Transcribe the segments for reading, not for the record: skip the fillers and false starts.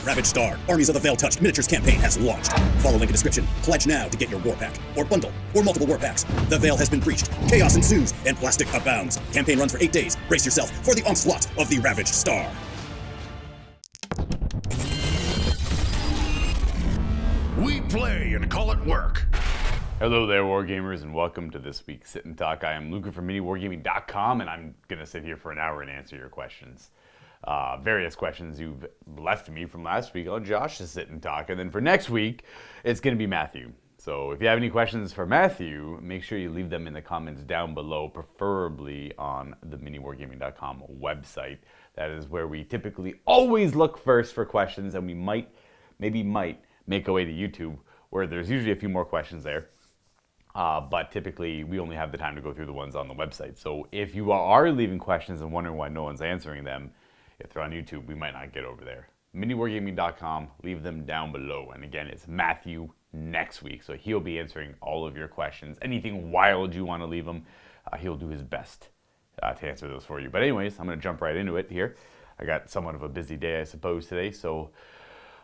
Ravage Star, Armies of the Veil-Touched Miniatures campaign has launched. Follow link in description. Pledge now to get your war pack, or bundle, or multiple war packs. The Veil has been breached, chaos ensues, and plastic abounds. Campaign runs for 8 days. Brace yourself for the onslaught of the Ravage Star. We play and call it work. Hello there, Wargamers, and welcome to this week's Sit and Talk. I am Luka from MiniWarGaming.com, and I'm going to sit here for an hour and answer your questions. Various questions you've left me from last week on Josh's Sit and Talk, and then for next week, it's going to be Matthew. So if you have any questions for Matthew, make sure you leave them in the comments down below, preferably on the MiniWarGaming.com website. That is where we typically always look first for questions, and we might make our way to YouTube, where there's usually a few more questions there. But typically, we only have the time to go through the ones on the website. So if you are leaving questions and wondering why no one's answering them, if they're on YouTube, we might not get over there. MiniWarGaming.com, leave them down below. And again, it's Matthew next week, so he'll be answering all of your questions. Anything wild you want to leave him, he'll do his best to answer those for you. But anyways, I'm going to jump right into it here. I got somewhat of a busy day, I suppose, today, so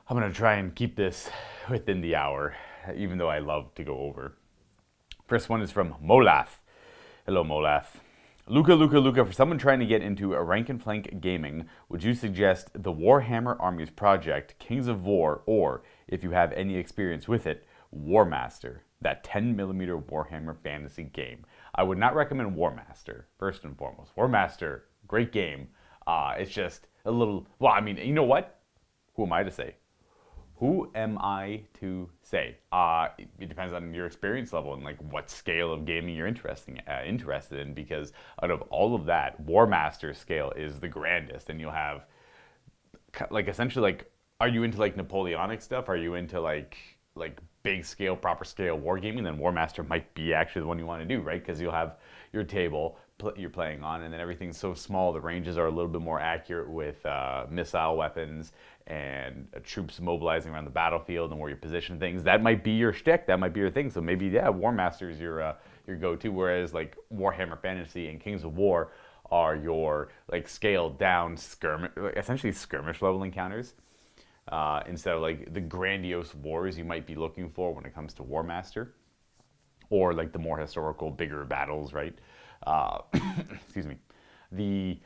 I'm going to try and keep this within the hour, even though I love to go over. First one is from Molath. Hello, Molath. Luka, for someone trying to get into a rank and flank gaming, would you suggest the Warhammer Armies Project, Kings of War, or, if you have any experience with it, Warmaster, that 10mm Warhammer fantasy game? I would not recommend Warmaster, first and foremost. Warmaster, great game. It's just a little, well, I mean, you know what? Who am I to say? Who am I to say? It depends on your experience level and like what scale of gaming you're interested in, because out of all of that, Warmaster scale is the grandest, and you'll have like essentially like, are you into like Napoleonic stuff? Are you into like big scale, proper scale wargaming? Then Warmaster might be actually the one you want to do, right? Because you'll have your table you're playing on, and then everything's so small, the ranges are a little bit more accurate with missile weapons and troops mobilizing around the battlefield and where you position things. That might be your shtick, that might be your thing. So maybe, yeah, Warmaster is your go-to, whereas like Warhammer Fantasy and Kings of War are your like scaled down essentially skirmish level encounters, instead of like the grandiose wars you might be looking for when it comes to Warmaster, or like the more historical, bigger battles, right? Excuse me. The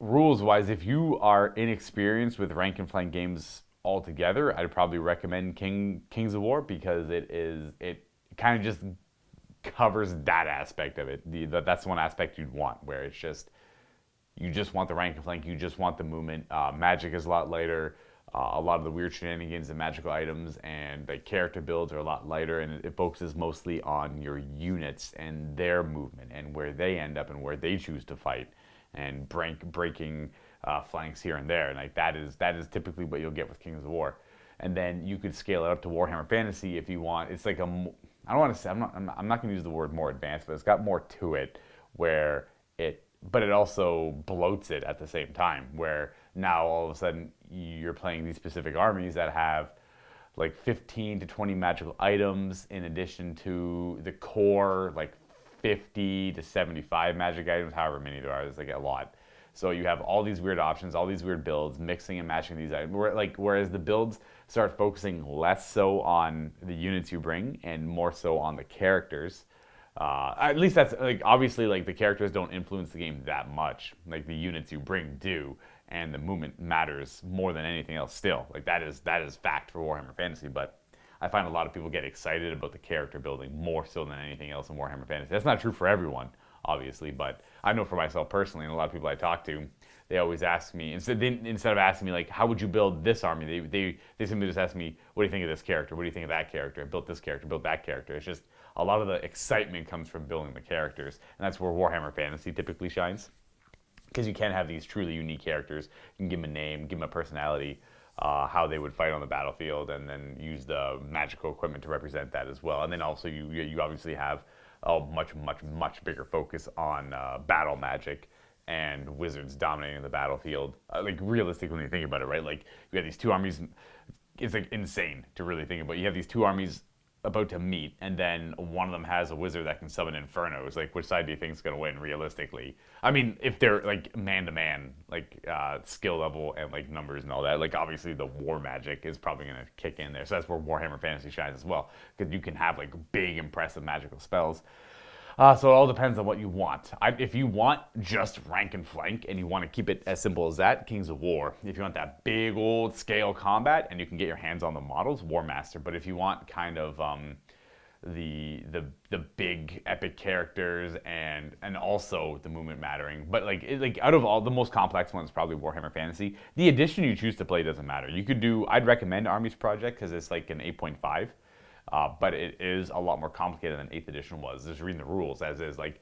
rules-wise, if you are inexperienced with rank and flank games altogether, I'd probably recommend Kings of War, because it kind of just covers that aspect of it. That's the one aspect you'd want, where it's just, you just want the rank and flank, you just want the movement. Magic is a lot lighter. A lot of the weird shenanigans and magical items and the character builds are a lot lighter, and it focuses mostly on your units and their movement and where they end up and where they choose to fight, and breaking flanks here and there. And like that is typically what you'll get with Kings of War. And then you could scale it up to Warhammer Fantasy if you want. It's like I don't want to say, I'm not going to use the word more advanced, but it's got more to it, but it also bloats it at the same time, where now all of a sudden you're playing these specific armies that have like 15 to 20 magical items, in addition to the core like 50 to 75 magic items, however many there are. There's like a lot. So you have all these weird options, all these weird builds, mixing and matching these items. Whereas the builds start focusing less so on the units you bring and more so on the characters. At least that's like, obviously like the characters don't influence the game that much. Like the units you bring do, and the movement matters more than anything else still. Like that is fact for Warhammer Fantasy, but I find a lot of people get excited about the character building more so than anything else in Warhammer Fantasy. That's not true for everyone, obviously, but I know for myself personally, and a lot of people I talk to, they always ask me, instead of asking me like, how would you build this army, they simply just ask me, what do you think of this character? What do you think of that character? I built this character, built that character. It's just a lot of the excitement comes from building the characters, and that's where Warhammer Fantasy typically shines, because you can have these truly unique characters. You can give them a name, give them a personality, how they would fight on the battlefield, and then use the magical equipment to represent that as well. And then also you obviously have a much bigger focus on battle magic and wizards dominating the battlefield. Like realistically, when you think about it, right? Like you have these two armies. It's like insane to really think about. You have these two armies about to meet, and then one of them has a wizard that can summon infernos. Like, which side do you think is going to win realistically? I mean, if they're like man to man, like skill level and like numbers and all that, like obviously the war magic is probably going to kick in there. So that's where Warhammer Fantasy shines as well, because you can have like big, impressive magical spells. So it all depends on what you want. If you want just rank and flank and you want to keep it as simple as that, Kings of War. If you want that big old scale combat and you can get your hands on the models, War Master. But if you want kind of the big epic characters and also the movement mattering, but like out of all the most complex ones, probably Warhammer Fantasy. The edition you choose to play doesn't matter. You could do. I'd recommend Armies Project because it's like an 8.5. But it is a lot more complicated than 8th edition was. Just reading the rules as is. Like,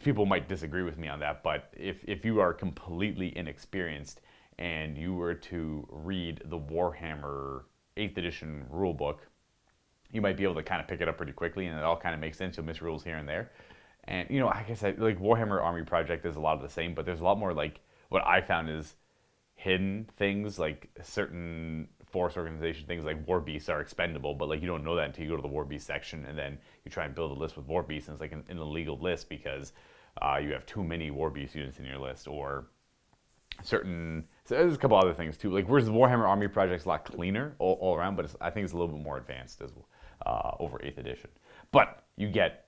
people might disagree with me on that, but if you are completely inexperienced and you were to read the Warhammer 8th edition rule book, you might be able to kind of pick it up pretty quickly, and it all kind of makes sense. You'll miss rules here and there. And, you know, I guess like Warhammer Army Project is a lot of the same, but there's a lot more, like, what I found is hidden things, like certain force organization things like war beasts are expendable, but like you don't know that until you go to the war beast section, and then you try and build a list with war beasts, and it's like an illegal list because you have too many war beast units in your list, or certain. So there's a couple other things too. Like, whereas the Warhammer Army Project's a lot cleaner all around, but I think it's a little bit more advanced as over 8th edition. But you get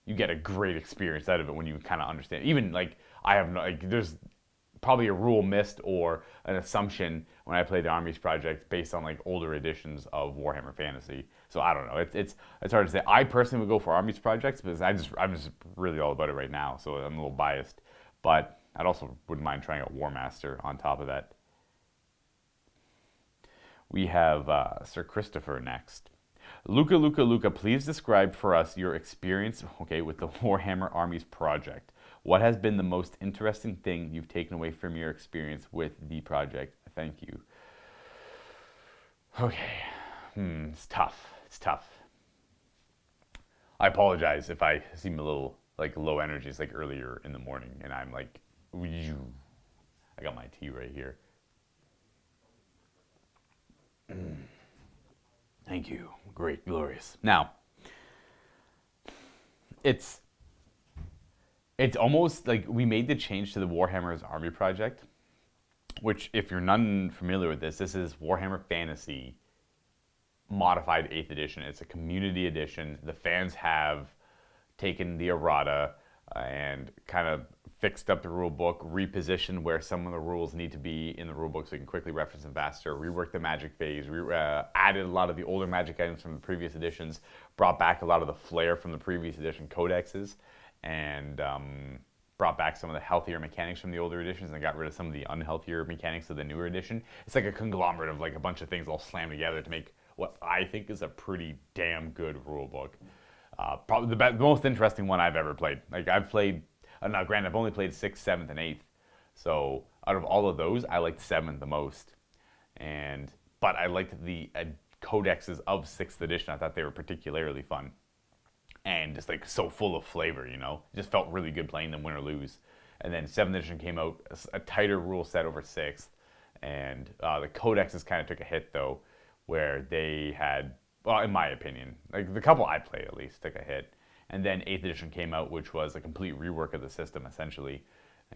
a great experience out of it when you kind of understand. Even like there's probably a rule missed or an assumption when I played the Armies Project based on like older editions of Warhammer Fantasy. So I don't know. It's hard to say. I personally would go for Armies Projects because I'm just really all about it right now. So I'm a little biased, but I'd also wouldn't mind trying out War Master on top of that. We have Sir Christopher next. Luka, please describe for us your experience, with the Warhammer Armies Project. What has been the most interesting thing you've taken away from your experience with the project? Thank you. Okay. It's tough. I apologize if I seem a little like low energy. It's like earlier in the morning, and I'm like, I got my tea right here. Thank you. Great, glorious. Now, it's almost like we made the change to the Warhammer's Army Project, which, if you're not familiar with this is Warhammer Fantasy modified 8th edition. It's a community edition. The fans have taken the errata and kind of fixed up the rule book, repositioned where some of the rules need to be in the rule book so you can quickly reference them faster, reworked the magic phase, added a lot of the older magic items from the previous editions, brought back a lot of the flair from the previous edition codexes, and brought back some of the healthier mechanics from the older editions and got rid of some of the unhealthier mechanics of the newer edition. It's like a conglomerate of like a bunch of things all slammed together to make what I think is a pretty damn good rule book. Probably the most interesting one I've ever played. Like, I've played, now granted, I've only played 6th, 7th, and 8th. So out of all of those, I liked 7th the most. But I liked the codexes of 6th edition. I thought they were particularly fun. And just like so full of flavor, you know? It just felt really good playing them, win or lose. And then 7th edition came out, a tighter rule set over 6th. And the codexes kind of took a hit, though, where they had, well, in my opinion, like the couple I played at least took a hit. And then 8th edition came out, which was a complete rework of the system, essentially.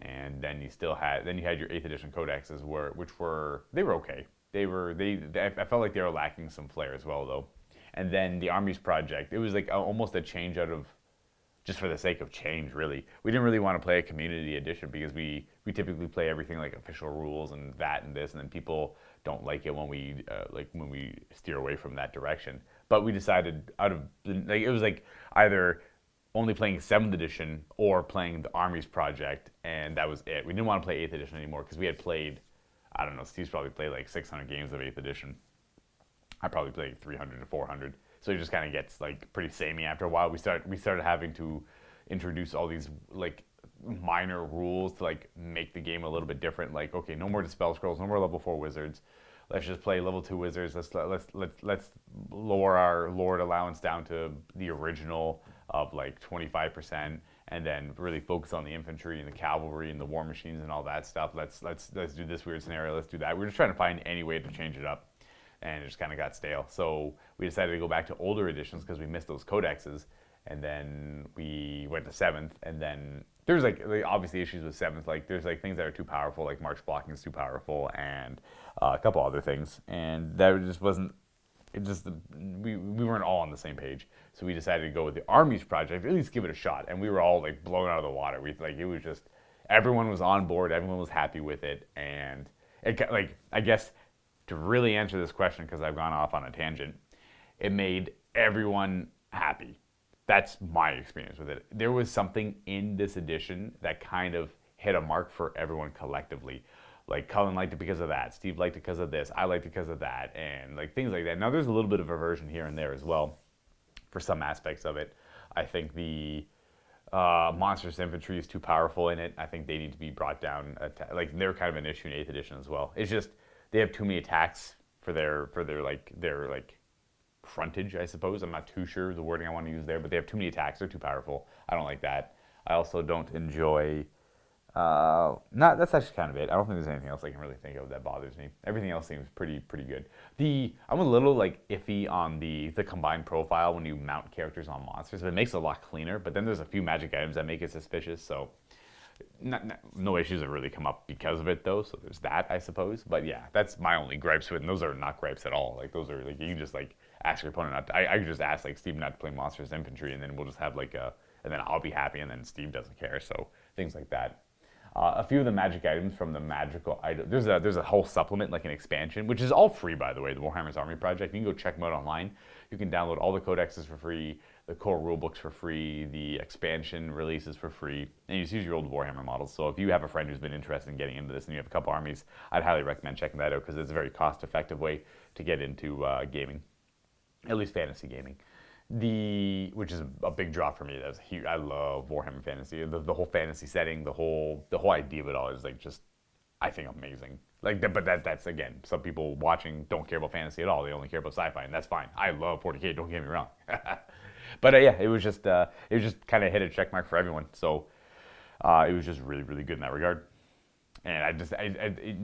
And then you had your 8th edition codexes, which were okay. I felt like they were lacking some flair as well, though. And then the Armies Project, it was like almost a change out of, just for the sake of change, really. We didn't really want to play a community edition because we typically play everything like official rules and that and this, and then people don't like it when we steer away from that direction. But we decided it was like either only playing 7th edition or playing the Armies Project, and that was it. We didn't want to play 8th edition anymore because we had played, I don't know, Steve's probably played like 600 games of 8th edition. I probably played 300 to 400. So it just kind of gets like pretty samey after a while. We started having to introduce all these like minor rules to like make the game a little bit different. Like, okay, no more Dispel Scrolls, no more level 4 wizards. Let's just play level 2 wizards. Let's lower our Lord allowance down to the original of like 25%, and then really focus on the infantry and the cavalry and the war machines and all that stuff. Let's do this weird scenario. Let's do that. We're just trying to find any way to change it up. and it just kind of got stale. So we decided to go back to older editions because we missed those codexes, and then we went to 7th, and then there's like obviously issues with 7th. Like there's like things that are too powerful, like march blocking is too powerful, and a couple other things, and that just wasn't. It just we weren't all on the same page, so we decided to go with the Armies Project, at least give it a shot, and we were all like blown out of the water. We like it was just everyone was on board, everyone was happy with it, and it like I guess to really answer this question, because I've gone off on a tangent, it made everyone happy. That's my experience with it. There was something in this edition that kind of hit a mark for everyone collectively. Like Cullen liked it because of that, Steve liked it because of this, I liked it because of that, and like things like that. Now there's a little bit of aversion here and there as well for some aspects of it. I think the Monstrous Infantry is too powerful in it. I think they need to be brought down. Like they're kind of an issue in 8th edition as well. It's just they have too many attacks for their frontage, I suppose. I'm not too sure the wording I want to use there, but they have too many attacks. They're too powerful. I don't like that. I also don't enjoy. That's actually kind of it. I don't think there's anything else I can really think of that bothers me. Everything else seems pretty good. I'm a little like iffy on the combined profile when you mount characters on monsters, but it makes it a lot cleaner. But then there's a few magic items that make it suspicious. So no issues have really come up because of it though. So there's that, I suppose. But yeah, that's my only gripes with it. And those are not gripes at all. Like those are like you can just like ask your opponent not to, I could just ask like Steve not to play Monsters Infantry, and then we'll just have like and then I'll be happy, and then Steve doesn't care. So things like that. A few of the magic items from the magical item. There's a whole supplement, like an expansion, which is all free, by the way, the Warhammer's Army Project. You can go check them out online. You can download all the codexes for free, the core rulebooks for free, the expansion releases for free, and you just use your old Warhammer models. So if you have a friend who's been interested in getting into this and you have a couple armies, I'd highly recommend checking that out because it's a very cost-effective way to get into gaming, at least fantasy gaming. Which is a big draw for me. That's huge. I love Warhammer Fantasy. The whole fantasy setting, the whole idea of it all is like just, I think, amazing. Like, but that's again, some people watching don't care about fantasy at all. They only care about sci-fi, and that's fine. I love 40K. Don't get me wrong. But yeah, it was just kind of hit a check mark for everyone. So it was just really good in that regard. And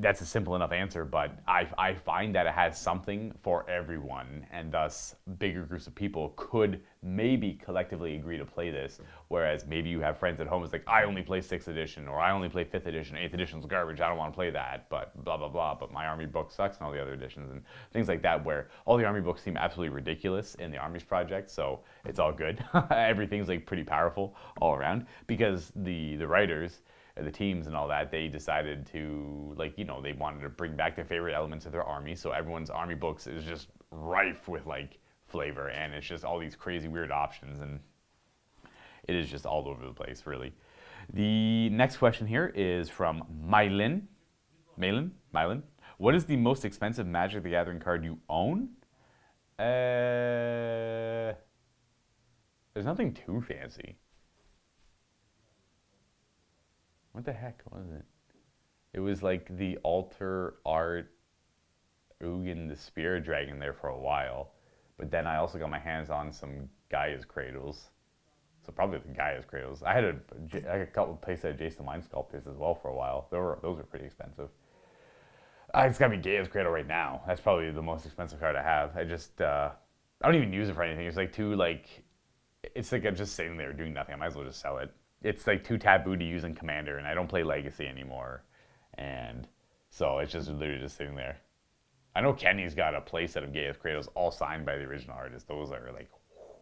that's a simple enough answer, but I find that it has something for everyone, and thus bigger groups of people could maybe collectively agree to play this, whereas maybe you have friends at home who's like, I only play 6th edition, or I only play 5th edition, 8th edition's garbage, I don't want to play that, but blah, blah, blah, but my army book sucks and all the other editions, and things like that, where all the army books seem absolutely ridiculous in the Armies Project, so it's all good. Everything's like pretty powerful all around, because the writers, the teams and all that, they decided to, like, you know, they wanted to bring back their favorite elements of their army, so everyone's army books is just rife with, like, flavor, and it's just all these crazy weird options, and it is just all over the place, really. The next question here is from Mylin. What is the most expensive Magic the Gathering card you own? There's nothing too fancy. What the heck was it? It was like the Altar Art Ugin the Spear Dragon there for a while. But then I also got my hands on some Gaia's Cradles. So probably the Gaia's Cradles. I had a couple of places at Jason Mind Sculptors as well for a while. Those were pretty expensive. It's got to be Gaia's Cradle right now. That's probably the most expensive card I have. I don't even use it for anything. It's like I'm just sitting there doing nothing. I might as well just sell it. It's like too taboo to use in Commander, and I don't play Legacy anymore, and so it's just literally just sitting there. I know Kenny's got a playset of Gaia's Cradles all signed by the original artist. Those are like,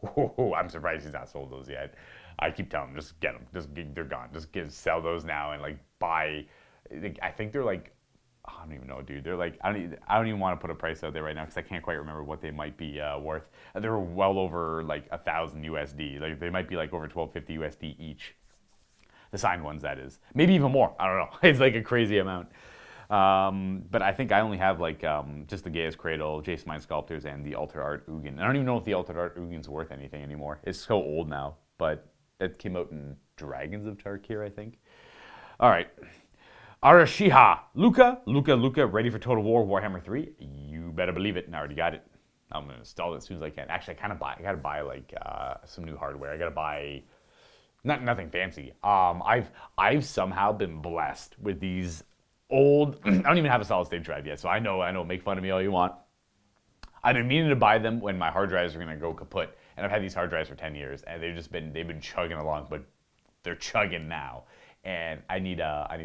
whoa, I'm surprised he's not sold those yet. I keep telling him, just get them, they're gone. Sell those now and like buy. I think they're like, I don't even know, dude. They're like, I don't even want to put a price out there right now because I can't quite remember what they might be worth. They're well over like 1,000 USD. Like they might be like over 1,250 USD each. The signed ones, that is. Maybe even more. I don't know. It's like a crazy amount. But I think I only have like just the Gaia's Cradle, Jason Mind Sculptors, and the Altar Art Ugin. I don't even know if the Altar Art Ugin's worth anything anymore. It's so old now, but it came out in Dragons of Tarkir, I think. All right. Arashiha. Luka, ready for Total War Warhammer 3? You better believe it, and I already got it. I'm going to install it as soon as I can. Actually, I got to buy like some new hardware. I got to buy nothing fancy. I've somehow been blessed with these old, I don't even have a solid state drive yet, so I know, make fun of me all you want. I've been meaning to buy them when my hard drives are gonna go kaput, and I've had these hard drives for 10 years, and they've been chugging along, but they're chugging now, and I need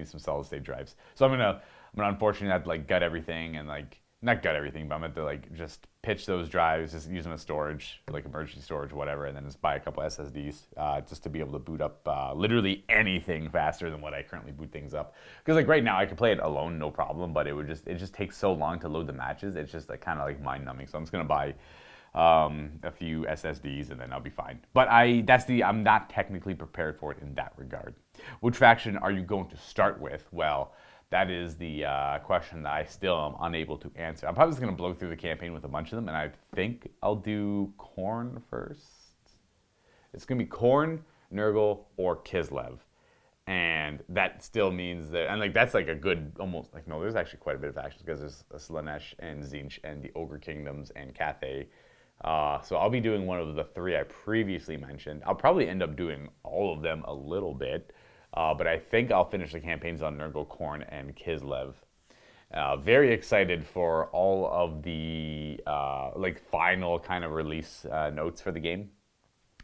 some solid state drives. So I'm gonna unfortunately have to like gut everything and like not gut everything, but I'm going to like just pitch those drives, just use them as storage, like emergency storage, whatever, and then just buy a couple SSDs just to be able to boot up literally anything faster than what I currently boot things up. Because like right now I could play it alone, no problem, but it just takes so long to load the matches. It's just like kind of like mind numbing. So I'm just going to buy a few SSDs and then I'll be fine. But I'm not technically prepared for it in that regard. Which faction are you going to start with? Well, that is the question that I still am unable to answer. I'm probably just going to blow through the campaign with a bunch of them, and I think I'll do Khorne first. It's going to be Khorne, Nurgle, or Kislev. And that still means that, and like that's like a good, almost like, no, there's actually quite a bit of factions because there's Slaanesh and Tzeentch and the Ogre Kingdoms and Cathay. So I'll be doing one of the three I previously mentioned. I'll probably end up doing all of them a little bit. But I think I'll finish the campaigns on Nurgle, Khorne, and Kislev. Very excited for all of the like final kind of release notes for the game.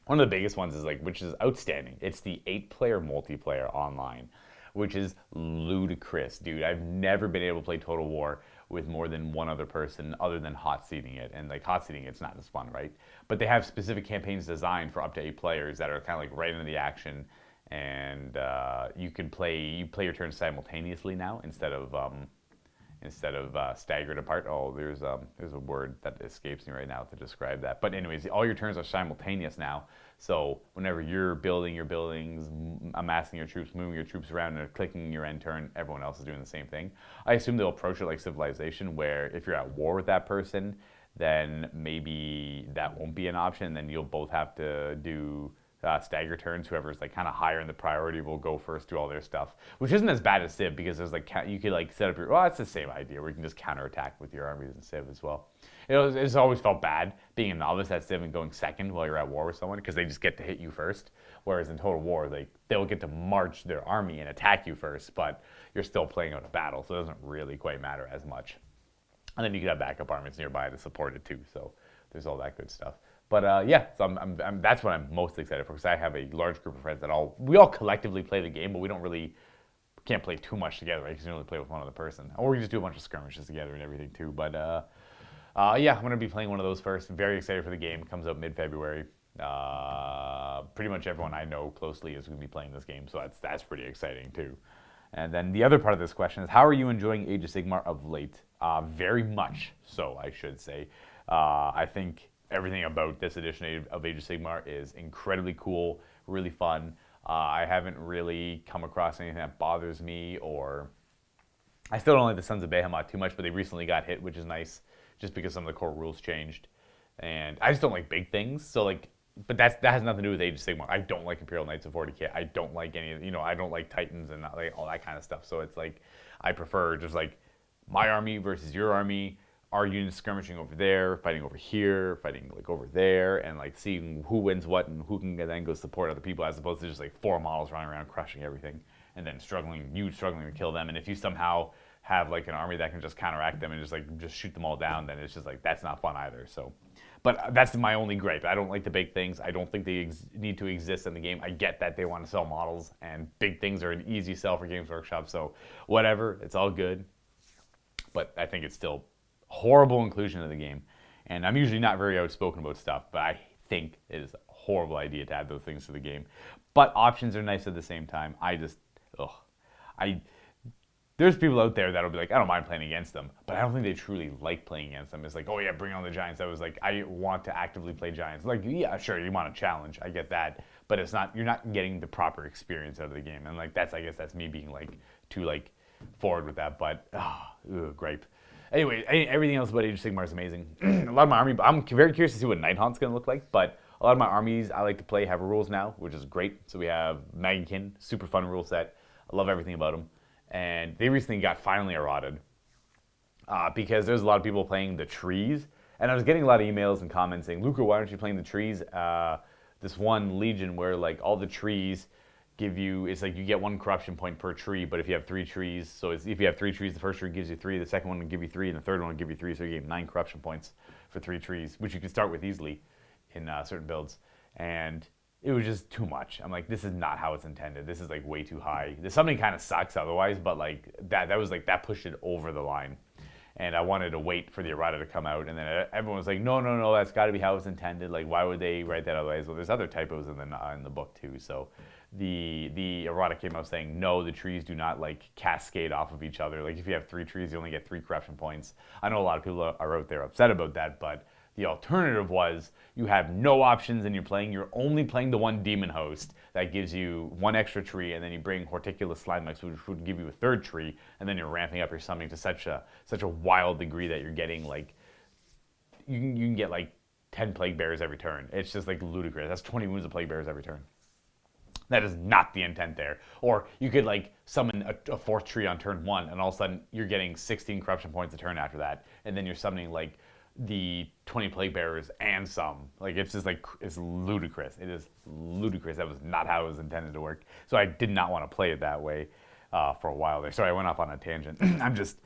One of the biggest ones is like, which is outstanding. It's the 8-player multiplayer online, which is ludicrous, dude. I've never been able to play Total War with more than one other person other than hot seating it. And like hot seating it's not as fun, right? But they have specific campaigns designed for up to 8 players that are kind of like right into the action. And you play your turns simultaneously now instead of staggered apart. Oh, there's a word that escapes me right now to describe that. But anyways, all your turns are simultaneous now. So whenever you're building your buildings, amassing your troops, moving your troops around, and clicking your end turn, everyone else is doing the same thing. I assume they'll approach it like Civilization, where if you're at war with that person, then maybe that won't be an option. Then you'll both have to do stagger turns. Whoever's like kind of higher in the priority will go first, do all their stuff, which isn't as bad as Civ because there's like you could like set up your. Well, that's the same idea where you can just counterattack with your armies in Civ as well. It's always felt bad being a novice at Civ and going second while you're at war with someone because they just get to hit you first. Whereas in Total War, they'll get to march their army and attack you first, but you're still playing out a battle, so it doesn't really quite matter as much. And then you can have backup armies nearby to support it too. So there's all that good stuff. But yeah, so I'm that's what I'm most excited for because I have a large group of friends that we all collectively play the game, but we can't play too much together, right? Because you can only play with one other person. Or we just do a bunch of skirmishes together and everything too. But yeah, I'm going to be playing one of those first. Very excited for the game. It comes out mid-February. Pretty much everyone I know closely is going to be playing this game, so that's pretty exciting too. And then the other part of this question is, how are you enjoying Age of Sigmar of late? Very much so, I should say. I think everything about this edition of Age of Sigmar is incredibly cool, really fun. I haven't really come across anything that bothers me, or I still don't like the Sons of Behemoth too much, but they recently got hit, which is nice, just because some of the core rules changed. And I just don't like big things, so like, but that has nothing to do with Age of Sigmar. I don't like Imperial Knights of 40k. I don't like I don't like Titans and like all that kind of stuff. So it's like, I prefer just like my army versus your army. Our units skirmishing over there, fighting over here, fighting like over there, and like seeing who wins what and who can then go support other people, as opposed to just like 4 models running around crushing everything and then struggling to kill them. And if you somehow have like an army that can just counteract them and just shoot them all down, then it's just like that's not fun either. So, but that's my only gripe. I don't like the big things. I don't think they need to exist in the game. I get that they want to sell models, and big things are an easy sell for Games Workshop. So whatever, it's all good. But I think it's still horrible inclusion of the game, and I'm usually not very outspoken about stuff, but I think it is a horrible idea to add those things to the game. But options are nice at the same time. There's people out there that'll be like, I don't mind playing against them, but I don't think they truly like playing against them. It's like, oh yeah, bring on the Giants. I was like, I want to actively play Giants. Like, yeah, sure, you want a challenge, I get that, but you're not getting the proper experience out of the game, and like I guess that's me being like too like forward with that, but gripe. Anyway, everything else about Age of Sigmar is amazing. A lot of my army, I'm very curious to see what Nighthaunt's going to look like, but a lot of my armies I like to play have rules now, which is great. So we have Maggiekin, super fun rule set. I love everything about them. And they recently got finally eroded because there's a lot of people playing the trees. And I was getting a lot of emails and comments saying, Luka, why aren't you playing the trees? This one Legion where like all the trees give you, it's like you get 1 corruption point per tree, but if you have 3 trees, so if you have 3 trees, the first tree gives you 3, the second one will give you 3, and the third one will give you 3, so you get 9 corruption points for 3 trees, which you can start with easily in certain builds. And it was just too much. I'm like, this is not how it's intended. This is like way too high. The summoning kind of sucks otherwise, but like that was like, that pushed it over the line. And I wanted to wait for the errata to come out, and then everyone was like, no, that's got to be how it's intended. Like, why would they write that otherwise? Well, there's other typos in the book too. So the errata came out saying, no, the trees do not like cascade off of each other. Like if you have 3 trees, you only get 3 corruption points. I know a lot of people are out there upset about that, but the alternative was you have no options and you're only playing the 1 demon host that gives you 1 extra tree, and then you bring Horticulous Slimex, which would give you a 3rd tree, and then you're ramping up your summoning to such a wild degree that you're getting like, you can get like 10 Plague Bearers every turn. It's just like ludicrous. That's 20 wounds of Plague Bearers every turn. That is not the intent there. Or you could like summon a 4th tree on turn 1, and all of a sudden you're getting 16 corruption points a turn after that, and then you're summoning like the 20 Plague Bearers and some. Like, it's just like, it's ludicrous. It is ludicrous. That was not how it was intended to work. So I did not want to play it that way for a while there. Sorry, I went off on a tangent. I'm just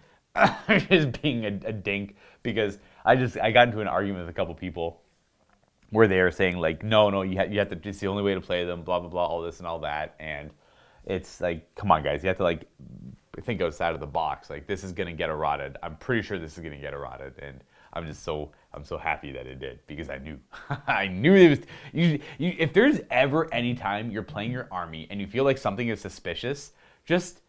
being a dink because I got into an argument with a couple people where they were saying like, no, you have to, it's the only way to play them, blah, blah, blah, all this and all that. And it's like, come on guys, you have to like think outside of the box. Like, this is going to get errated. I'm pretty sure this is going to get errated. And I'm so happy that it did, because I knew it was. If there's ever any time you're playing your army and you feel like something is suspicious, just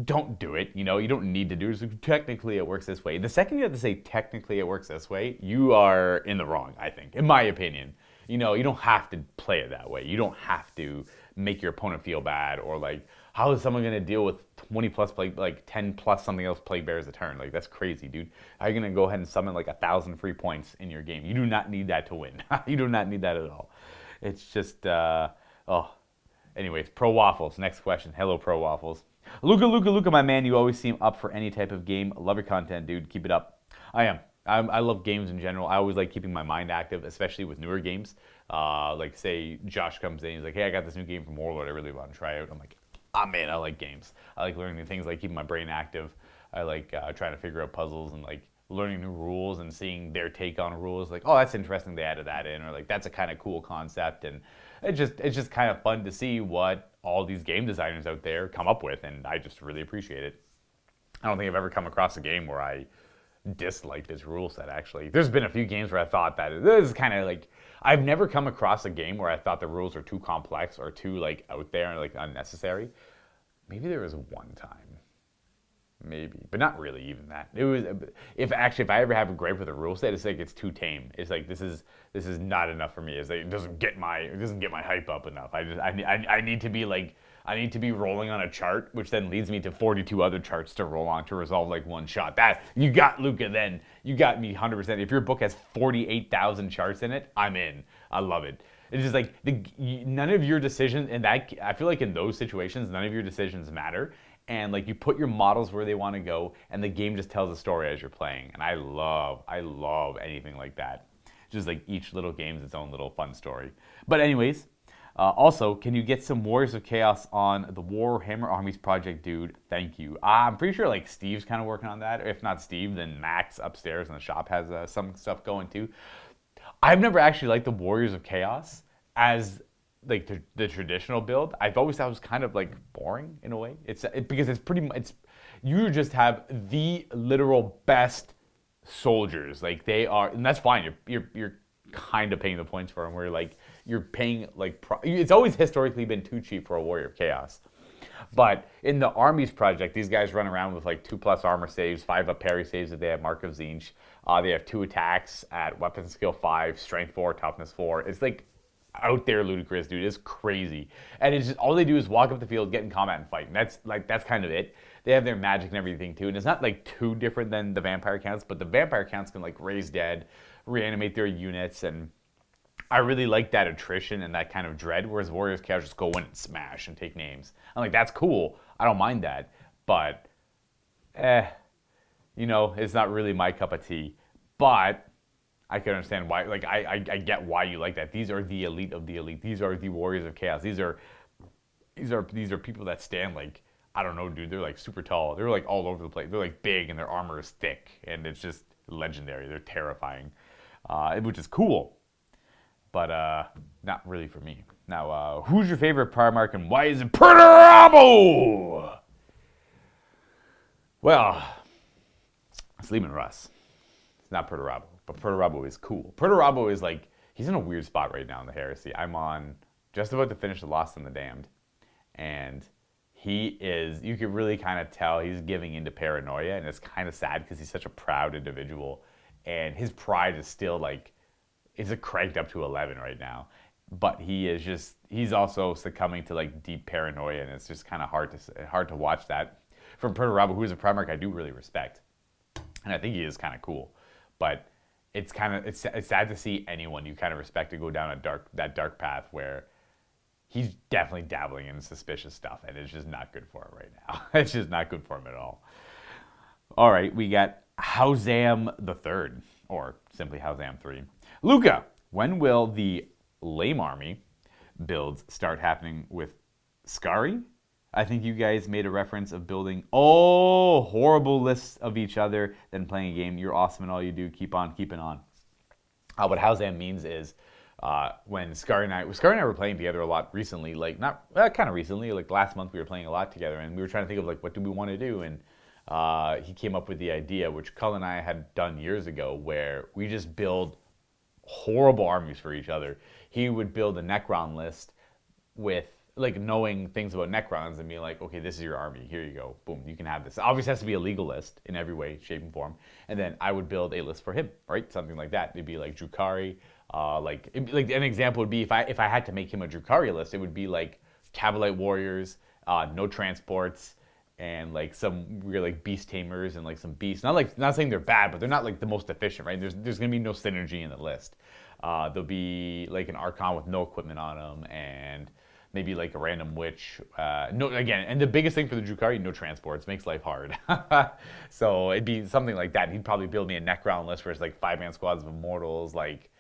don't do it. You know, you don't need to do it. So technically, it works this way. The second you have to say technically it works this way, you are in the wrong. I think, in my opinion. You know, you don't have to play it that way. You don't have to make your opponent feel bad, or like, how is someone going to deal with 20 plus plague, like 10 plus something else Plague Bears a turn? Like, that's crazy, dude. How are you going to go ahead and summon like 1,000 free points in your game? You do not need that to win. You do not need that at all. It's just, Anyways, Pro Waffles, next question. Hello, Pro Waffles. Luka, my man, you always seem up for any type of game. Love your content, dude. Keep it up. I am. I love games in general. I always like keeping my mind active, especially with newer games. Like, say, Josh comes in, he's like, hey, I got this new game from Warlord I really want to try out. I'm like, man, I like games. I like learning new things, like keeping my brain active. I like trying to figure out puzzles and like learning new rules and seeing their take on rules. Like, oh, that's interesting, they added that in, or like, that's a kind of cool concept. And it's just kind of fun to see what all these game designers out there come up with, and I just really appreciate it. I don't think I've ever come across a game where I dislike this rule set, actually. There's been a few games where I thought that this is kind of like, I've never come across a game where I thought the rules are too complex or too like out there and like unnecessary. Maybe there was one time. Maybe, but not really even that. It was, if I ever have a gripe with a rule set, it's like it's too tame. It's like this is not enough for me. It's like it doesn't get my hype up enough. I need to be like, I need to be rolling on a chart, which then leads me to 42 other charts to roll on to resolve like one shot. That, you got Luka then. You got me 100%. If your book has 48,000 charts in it, I'm in. I love it. It's just like, none of your decisions, and that, I feel like in those situations, none of your decisions matter. And like, you put your models where they want to go, and the game just tells a story as you're playing. And I love anything like that. Just like each little game is its own little fun story. But anyways, also, can you get some Warriors of Chaos on the Warhammer Armies Project, dude? Thank you. I'm pretty sure like Steve's kind of working on that. If not Steve, then Max upstairs in the shop has some stuff going too. I've never actually liked the Warriors of Chaos as like the traditional build. I've always thought it was kind of like boring in a way. Because it's pretty much, you just have the literal best soldiers. Like, they are, and that's fine. You're kind of paying the points for them, where like you're paying like it's always historically been too cheap for a Warrior of Chaos. But in the Armies Project, these guys run around with like 2+ armor saves, 5 up parry saves if they have Mark of Tzeentch. They have 2 attacks at weapon skill 5, strength 4, toughness 4. It's like out there ludicrous, dude. It's crazy. And it's just, all they do is walk up the field, get in combat, and fight. And that's kind of it. They have their magic and everything too. And it's not like too different than the vampire counts, but the vampire counts can like raise dead, reanimate their units, and I really like that attrition and that kind of dread, whereas Warriors of Chaos just go in and smash and take names. I'm like, that's cool. I don't mind that. But, you know, it's not really my cup of tea. But I can understand why. Like, I get why you like that. These are the elite of the elite. These are the Warriors of Chaos. These are these are people that stand like, I don't know, dude. They're like super tall. They're like all over the place. They're like big, and their armor is thick, and it's just legendary. They're terrifying, which is cool, but not really for me. Now, who's your favorite Primarch, and why is it Perturabo? Well, it's Leman Russ. It's not Perturabo, but Perturabo is cool. Perturabo is like, he's in a weird spot right now in the Heresy. I'm on just about to finish The Lost and the Damned, and he is, you can really kind of tell he's giving into paranoia, and it's kind of sad because he's such a proud individual, and his pride is still like, it's cranked up to 11 right now. But he is just, he's also succumbing to like deep paranoia, and it's just kind of hard to watch that from Perturabo, who is a Primarch I do really respect, and I think he is kind of cool. But it's kind of, it's sad to see anyone you kind of respect to go down that dark path where he's definitely dabbling in suspicious stuff, and it's just not good for him right now. It's just not good for him at all. All right, we got Howzam the Third, or simply Howzam 3. Luka, when will the Lame Army builds start happening with Skari? I think you guys made a reference of building horrible lists of each other, then playing a game. You're awesome in all you do. Keep on keeping on. What Howzam means is, when Skari and I were playing together a lot recently, like not kind of recently, like last month we were playing a lot together, and we were trying to think of like what do we want to do, and he came up with the idea, which Cull and I had done years ago, where we just build horrible armies for each other. He would build a Necron list with like knowing things about Necrons and being like, okay, this is your army, here you go, boom, you can have this. Obviously it has to be a legal list in every way, shape, and form, and then I would build a list for him, right? Something like that. It'd be like Drukhari. Like an example would be if I had to make him a Drukhari list, it would be like Kabalite warriors, no transports, and like some weird like beast tamers and like some beasts. Not saying they're bad, but they're not like the most efficient, right? There's gonna be no synergy in the list. There'll be like an Archon with no equipment on them, and maybe like a random witch. And the biggest thing for the Drukhari, no transports, makes life hard. So it'd be something like that. He'd probably build me a Necron list where it's like 5-man squads of immortals, like.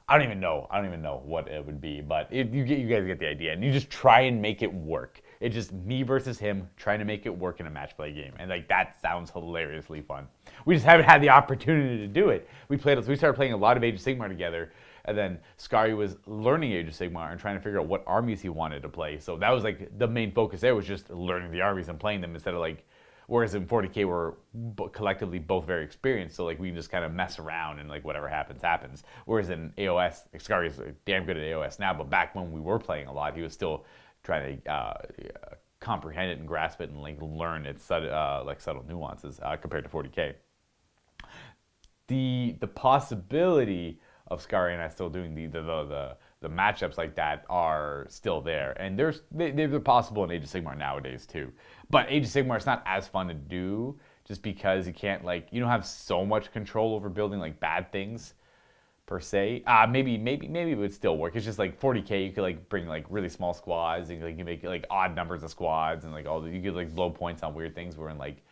I don't even know what it would be, but you guys get the idea, and you just try and make it work. It's just me versus him trying to make it work in a match play game, and like that sounds hilariously fun. We just haven't had the opportunity to do it. We started playing a lot of Age of Sigmar together, and then Skari was learning Age of Sigmar and trying to figure out what armies he wanted to play. So that was like the main focus there, was just learning the armies and playing them instead of like. Whereas in 40K, we're collectively both very experienced, so like we can just kind of mess around and like whatever happens, happens. Whereas in AOS, Skari is damn good at AOS now, but back when we were playing a lot, he was still trying to comprehend it and grasp it and like learn its subtle nuances compared to 40K. The possibility of Skari and I still doing the matchups like that are still there, and they're possible in Age of Sigmar nowadays too. But Age of Sigmar is not as fun to do just because you can't you don't have so much control over building like bad things per se. Maybe it would still work. It's just like 40K, you could like bring like really small squads, and like you make like odd numbers of squads, and like you could like blow points on weird things. Where in like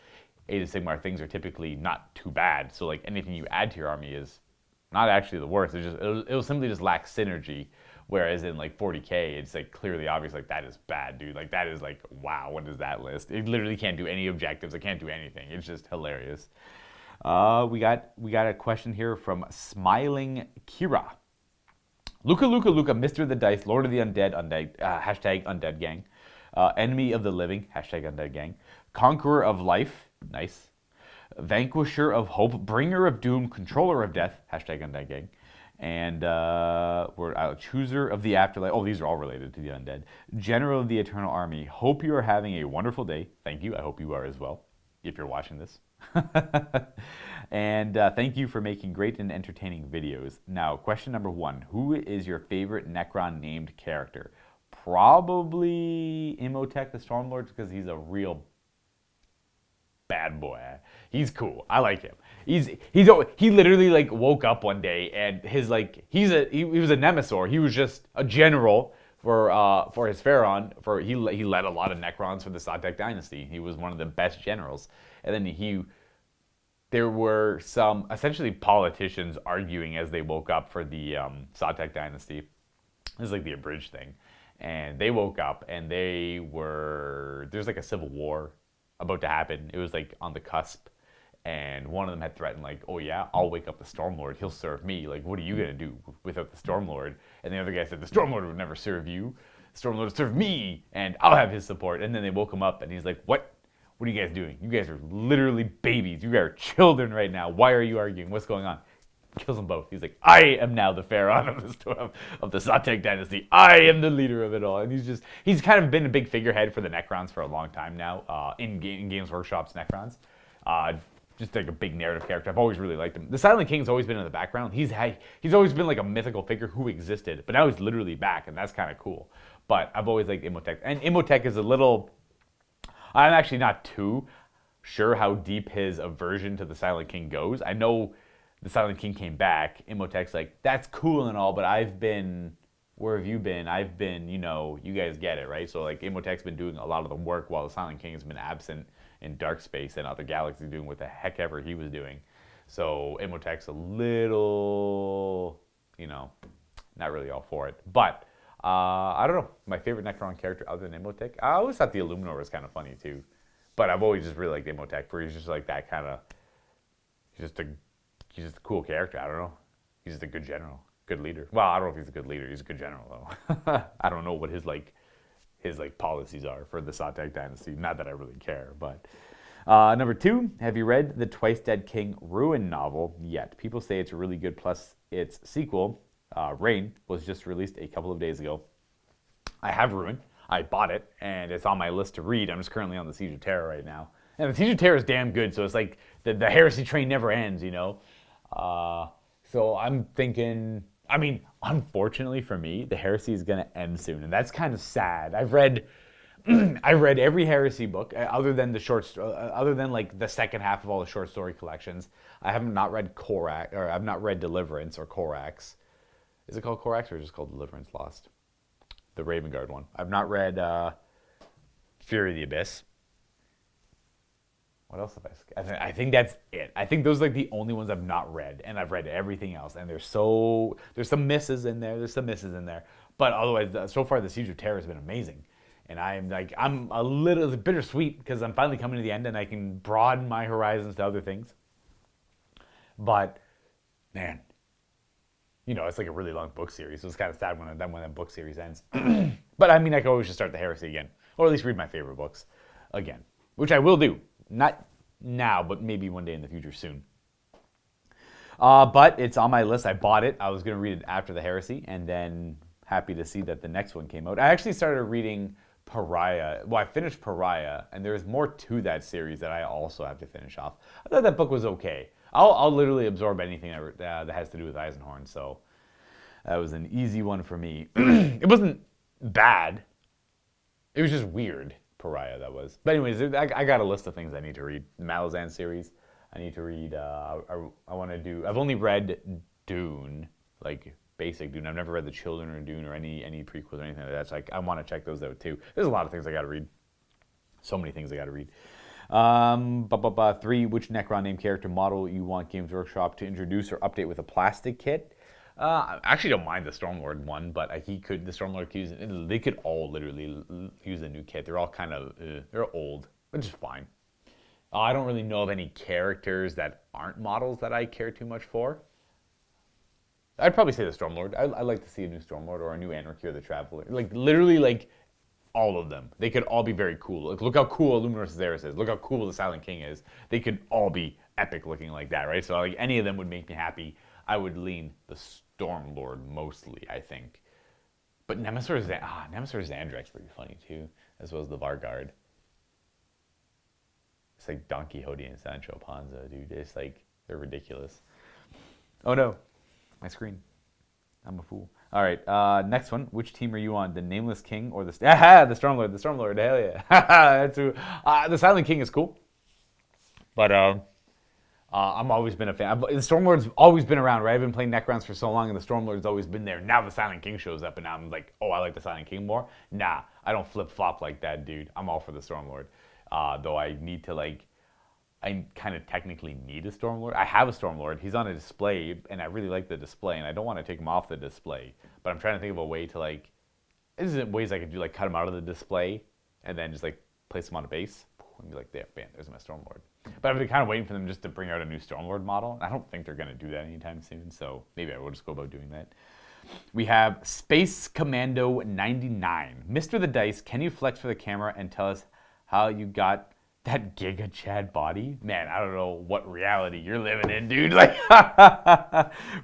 Age of Sigmar, things are typically not too bad. So like anything you add to your army is not actually the worst. It'll simply just lack synergy. Whereas in like 40K, it's like clearly obvious, like that is bad, dude. Like that is like, wow, what is that list? It literally can't do any objectives. It can't do anything. It's just hilarious. We got a question here from Smiling Kira. Luka, Mr. the Dice, Lord of the Undead, hashtag Undead Gang. Enemy of the Living, hashtag Undead Gang. Conqueror of Life, nice. Vanquisher of Hope, Bringer of Doom, Controller of Death, hashtag Undead Gang. And we're Chooser of the Afterlife. Oh, these are all related to the Undead. General of the Eternal Army. Hope you are having a wonderful day. Thank you. I hope you are as well, if you're watching this. And thank you for making great and entertaining videos. Now, question number 1. Who is your favorite Necron named character? Probably Imhotep the Stormlord, because he's a real bad boy. He's cool. I like him. He literally like woke up one day and his like he was a Nemesaur. He was just a general for his Pharaon. He led a lot of Necrons for the Sotek dynasty. He was one of the best generals. And then there were some essentially politicians arguing as they woke up for the Sotek dynasty. This is like the abridged thing. and they woke up and there's like a civil war about to happen. It was like on the cusp, and one of them had threatened like, oh yeah, I'll wake up the Stormlord, he'll serve me. Like, what are you gonna do without the Stormlord? And the other guy said, the Stormlord would never serve you. The Stormlord would serve me, and I'll have his support. And then they woke him up, and he's like, what are you guys doing? You guys are literally babies. You guys are children right now. Why are you arguing? What's going on? Kills them both. He's like, I am now the Pharaoh of the Satek dynasty. I am the leader of it all. And he's kind of been a big figurehead for the Necrons for a long time now, in Games Workshop's Necrons. Just like a big narrative character. I've always really liked him. The Silent King's always been in the background. He's always been like a mythical figure who existed, but now he's literally back, and that's kind of cool. But I've always liked Imhotep. And Imhotep is I'm actually not too sure how deep his aversion to the Silent King goes. I know the Silent King came back. Imhotep's like, that's cool and all, but where have you been? I've been, you guys get it, right? So like Imhotep's been doing a lot of the work while the Silent King has been absent in dark space and other galaxies doing what the heck ever he was doing. So Imhotep's a little, not really all for it. But I don't know. My favorite Necron character other than Imhotep, I always thought the Illuminor was kind of funny too. But I've always just really liked Imhotep, where he's just like that kind of, he's just a cool character. I don't know. He's just a good general, good leader. Well, I don't know if he's a good leader. He's a good general though. I don't know what his policies are for the Satek dynasty. Not that I really care, but number 2, have you read the Twice Dead King Ruin novel yet? People say it's really good, plus its sequel, Reign, was just released a couple of days ago. I have Ruin. I bought it, and it's on my list to read. I'm just currently on the Siege of Terror right now. And the Siege of Terror is damn good, so it's like the heresy train never ends, So I'm thinking, unfortunately for me, the heresy is going to end soon, and that's kind of sad. I've read every heresy book other than like the second half of all the short story collections. I have not read Korax, or I've not read Deliverance or Korax. Is it called Korax or just called Deliverance Lost? The Raven Guard one. I've not read Fury of the Abyss. What else have I skipped? I think that's it. I think those are like the only ones I've not read, and I've read everything else. And there's some misses in there. But otherwise, so far the Siege of Terror has been amazing. And I'm a little bittersweet because I'm finally coming to the end and I can broaden my horizons to other things. But man, it's like a really long book series, so it's kind of sad when that book series ends. But I can always just start the heresy again, or at least read my favorite books again, which I will do. Not now, but maybe one day in the future soon. But it's on my list. I bought it. I was going to read it after the heresy, and then happy to see that the next one came out. I actually started reading Pariah. Well, I finished Pariah, and there's more to that series that I also have to finish off. I thought that book was okay. I'll literally absorb anything that has to do with Eisenhorn, so that was an easy one for me. It wasn't bad. It was just weird. Pariah, that was. But anyways, I got a list of things I need to read. The Malazan series. I need to read. I want to do. I've only read Dune, like basic Dune. I've never read The Children of Dune or any prequels or anything like that. So I want to check those out too. There's a lot of things I got to read. So many things I got to read. 3, which Necron name character model you want Games Workshop to introduce or update with a plastic kit? I actually don't mind the Stormlord one, but the Stormlord could use it. They could all literally use a new kit. They're all kind of, they're old, which is fine. I don't really know of any characters that aren't models that I care too much for. I'd probably say the Stormlord. I'd like to see a new Stormlord or a new Anarchy or the Traveler. Like, literally, like, all of them. They could all be very cool. Like, look how cool Illuminor Cesaris is. Look how cool the Silent King is. They could all be epic looking like that, right? So, like, any of them would make me happy. I would lean the Stormlord mostly, I think. But Nemesis Xandrak's pretty funny, too, as well as the Vargard. It's like Don Quixote and Sancho Panza, dude. It's like, they're ridiculous. Oh, no. My screen. I'm a fool. All right, next one. Which team are you on? The Nameless King or the Stormlord? The Stormlord, hell yeah. That's who. The Silent King is cool. But I've always been a fan. The Stormlord's always been around, right? I've been playing Necrons for so long, and the Stormlord's always been there. Now the Silent King shows up, and I'm like, oh, I like the Silent King more? Nah, I don't flip-flop like that, dude. I'm all for the Stormlord. Though I need to, like, I kind of technically need a Stormlord. I have a Stormlord. He's on a display, and I really like the display, and I don't want to take him off the display. But I'm trying to think of a way to, like, Is it ways I could do, like cut them out of the display and then just like place them on a base and be like, there, bam, there's my Stormlord. But I've been kind of waiting for them just to bring out a new Stormlord model. I don't think they're going to do that anytime soon, so maybe I will just go about doing that. We have Space Commando 99. Mr. the Dice, can you flex for the camera and tell us how you got that Giga Chad body? Man, I don't know what reality you're living in, dude. Like,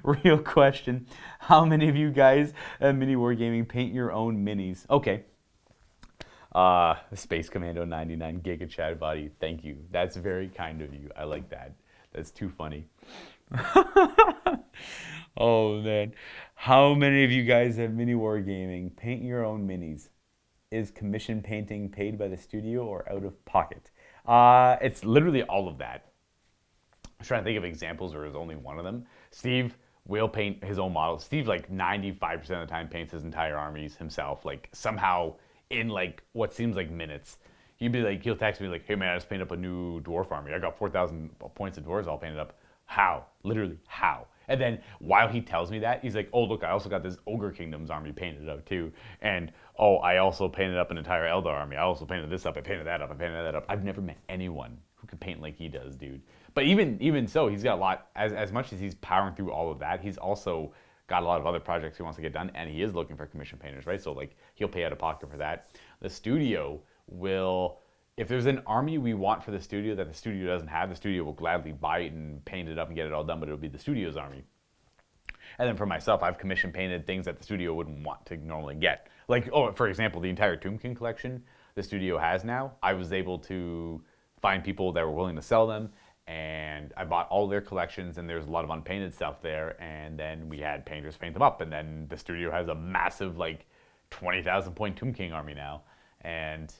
real question. How many of you guys at MiniWarGaming paint your own minis? Okay. Space Commando 99 Giga Chad body. Thank you. That's very kind of you. I like that. That's too funny. Oh, man. How many of you guys at MiniWarGaming paint your own minis? Is commission painting paid by the studio or out of pocket? It's literally all of that. I'm trying to think of examples where there's only one of them. Steve will paint his own models. Steve, like 95% of the time, paints his entire armies himself, like somehow in like what seems like minutes. He'll text me like, hey man, I just painted up a new dwarf army. I got 4,000 points of dwarves all painted up. How? Literally, how? And then while he tells me that, he's like, oh, look, I also got this Ogre Kingdoms army painted up too. And, oh, I also painted up an entire Eldar army. I also painted this up. I painted that up. I painted that up. I've never met anyone who can paint like he does, dude. But even so, he's got a lot, as much as he's powering through all of that, he's also got a lot of other projects he wants to get done, and he is looking for commission painters, right? So, like, he'll pay out of pocket for that. The studio will... If there's an army we want for the studio that the studio doesn't have, the studio will gladly buy it and paint it up and get it all done, but it'll be the studio's army. And then for myself, I've commission painted things that the studio wouldn't want to normally get. Like, oh, for example, the entire Tomb King collection the studio has now, I was able to find people that were willing to sell them, and I bought all their collections, and there's a lot of unpainted stuff there, and then we had painters paint them up, and then the studio has a massive, like, 20,000 point Tomb King army now, and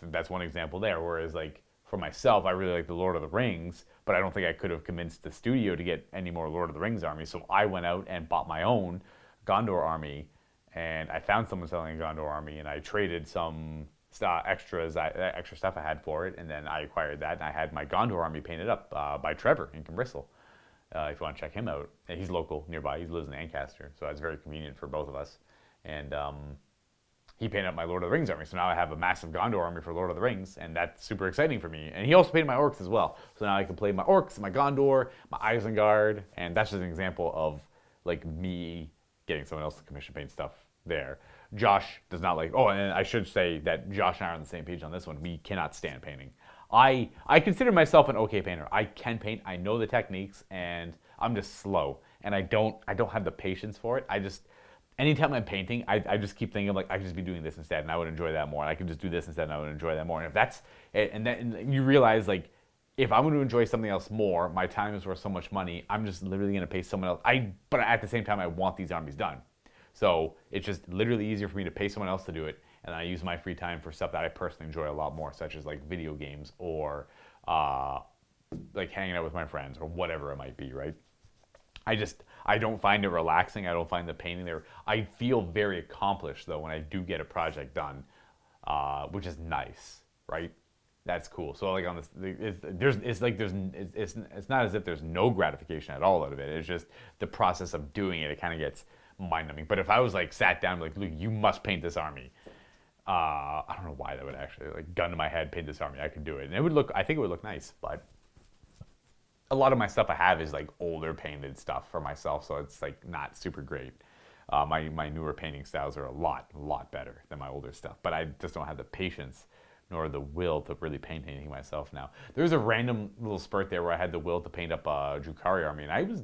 that's one example there. Whereas, like, for myself, I really like the Lord of the Rings, but I don't think I could have convinced the studio to get any more Lord of the Rings armies. So I went out and bought my own Gondor army, and I found someone selling a Gondor army, and I traded some extra stuff I had for it, and then I acquired that, and I had my Gondor army painted up by Trevor in Cumbrissel. If you want to check him out, and he's local nearby. He lives in Ancaster, so it's very convenient for both of us. And he painted up my Lord of the Rings army, so now I have a massive Gondor army for Lord of the Rings, and that's super exciting for me. And he also painted my orcs as well, so now I can play my orcs, my Gondor, my Isengard, and that's just an example of like me getting someone else to commission paint stuff there. Josh does not like. Oh, and I should say that Josh and I are on the same page on this one. We cannot stand painting. I consider myself an okay painter. I can paint. I know the techniques, and I'm just slow, and I don't have the patience for it. Anytime I'm painting, I just keep thinking like I could just be doing this instead, and I would enjoy that more. And I could just do this instead, and I would enjoy that more. And if that's and then you realize like if I'm going to enjoy something else more, my time is worth so much money. I'm just literally going to pay someone else. But at the same time, I want these armies done. So it's just literally easier for me to pay someone else to do it, and I use my free time for stuff that I personally enjoy a lot more, such as like video games or like hanging out with my friends or whatever it might be, right? I don't find it relaxing. I don't find the painting there. I feel very accomplished though when I do get a project done, which is nice, right? That's cool. So like on this, it's not as if there's no gratification at all out of it. It's just the process of doing it. It kind of gets mind-numbing. But if I was like sat down like, Luke, you must paint this army. I don't know why that would actually like gun to my head, paint this army. I could do it, and I think it would look nice, but. A lot of my stuff I have is like older painted stuff for myself, so it's like not super great. My newer painting styles are a lot better than my older stuff, but I just don't have the patience nor the will to really paint anything myself now. There was a random little spurt there where I had the will to paint up a Drukhari army, and I was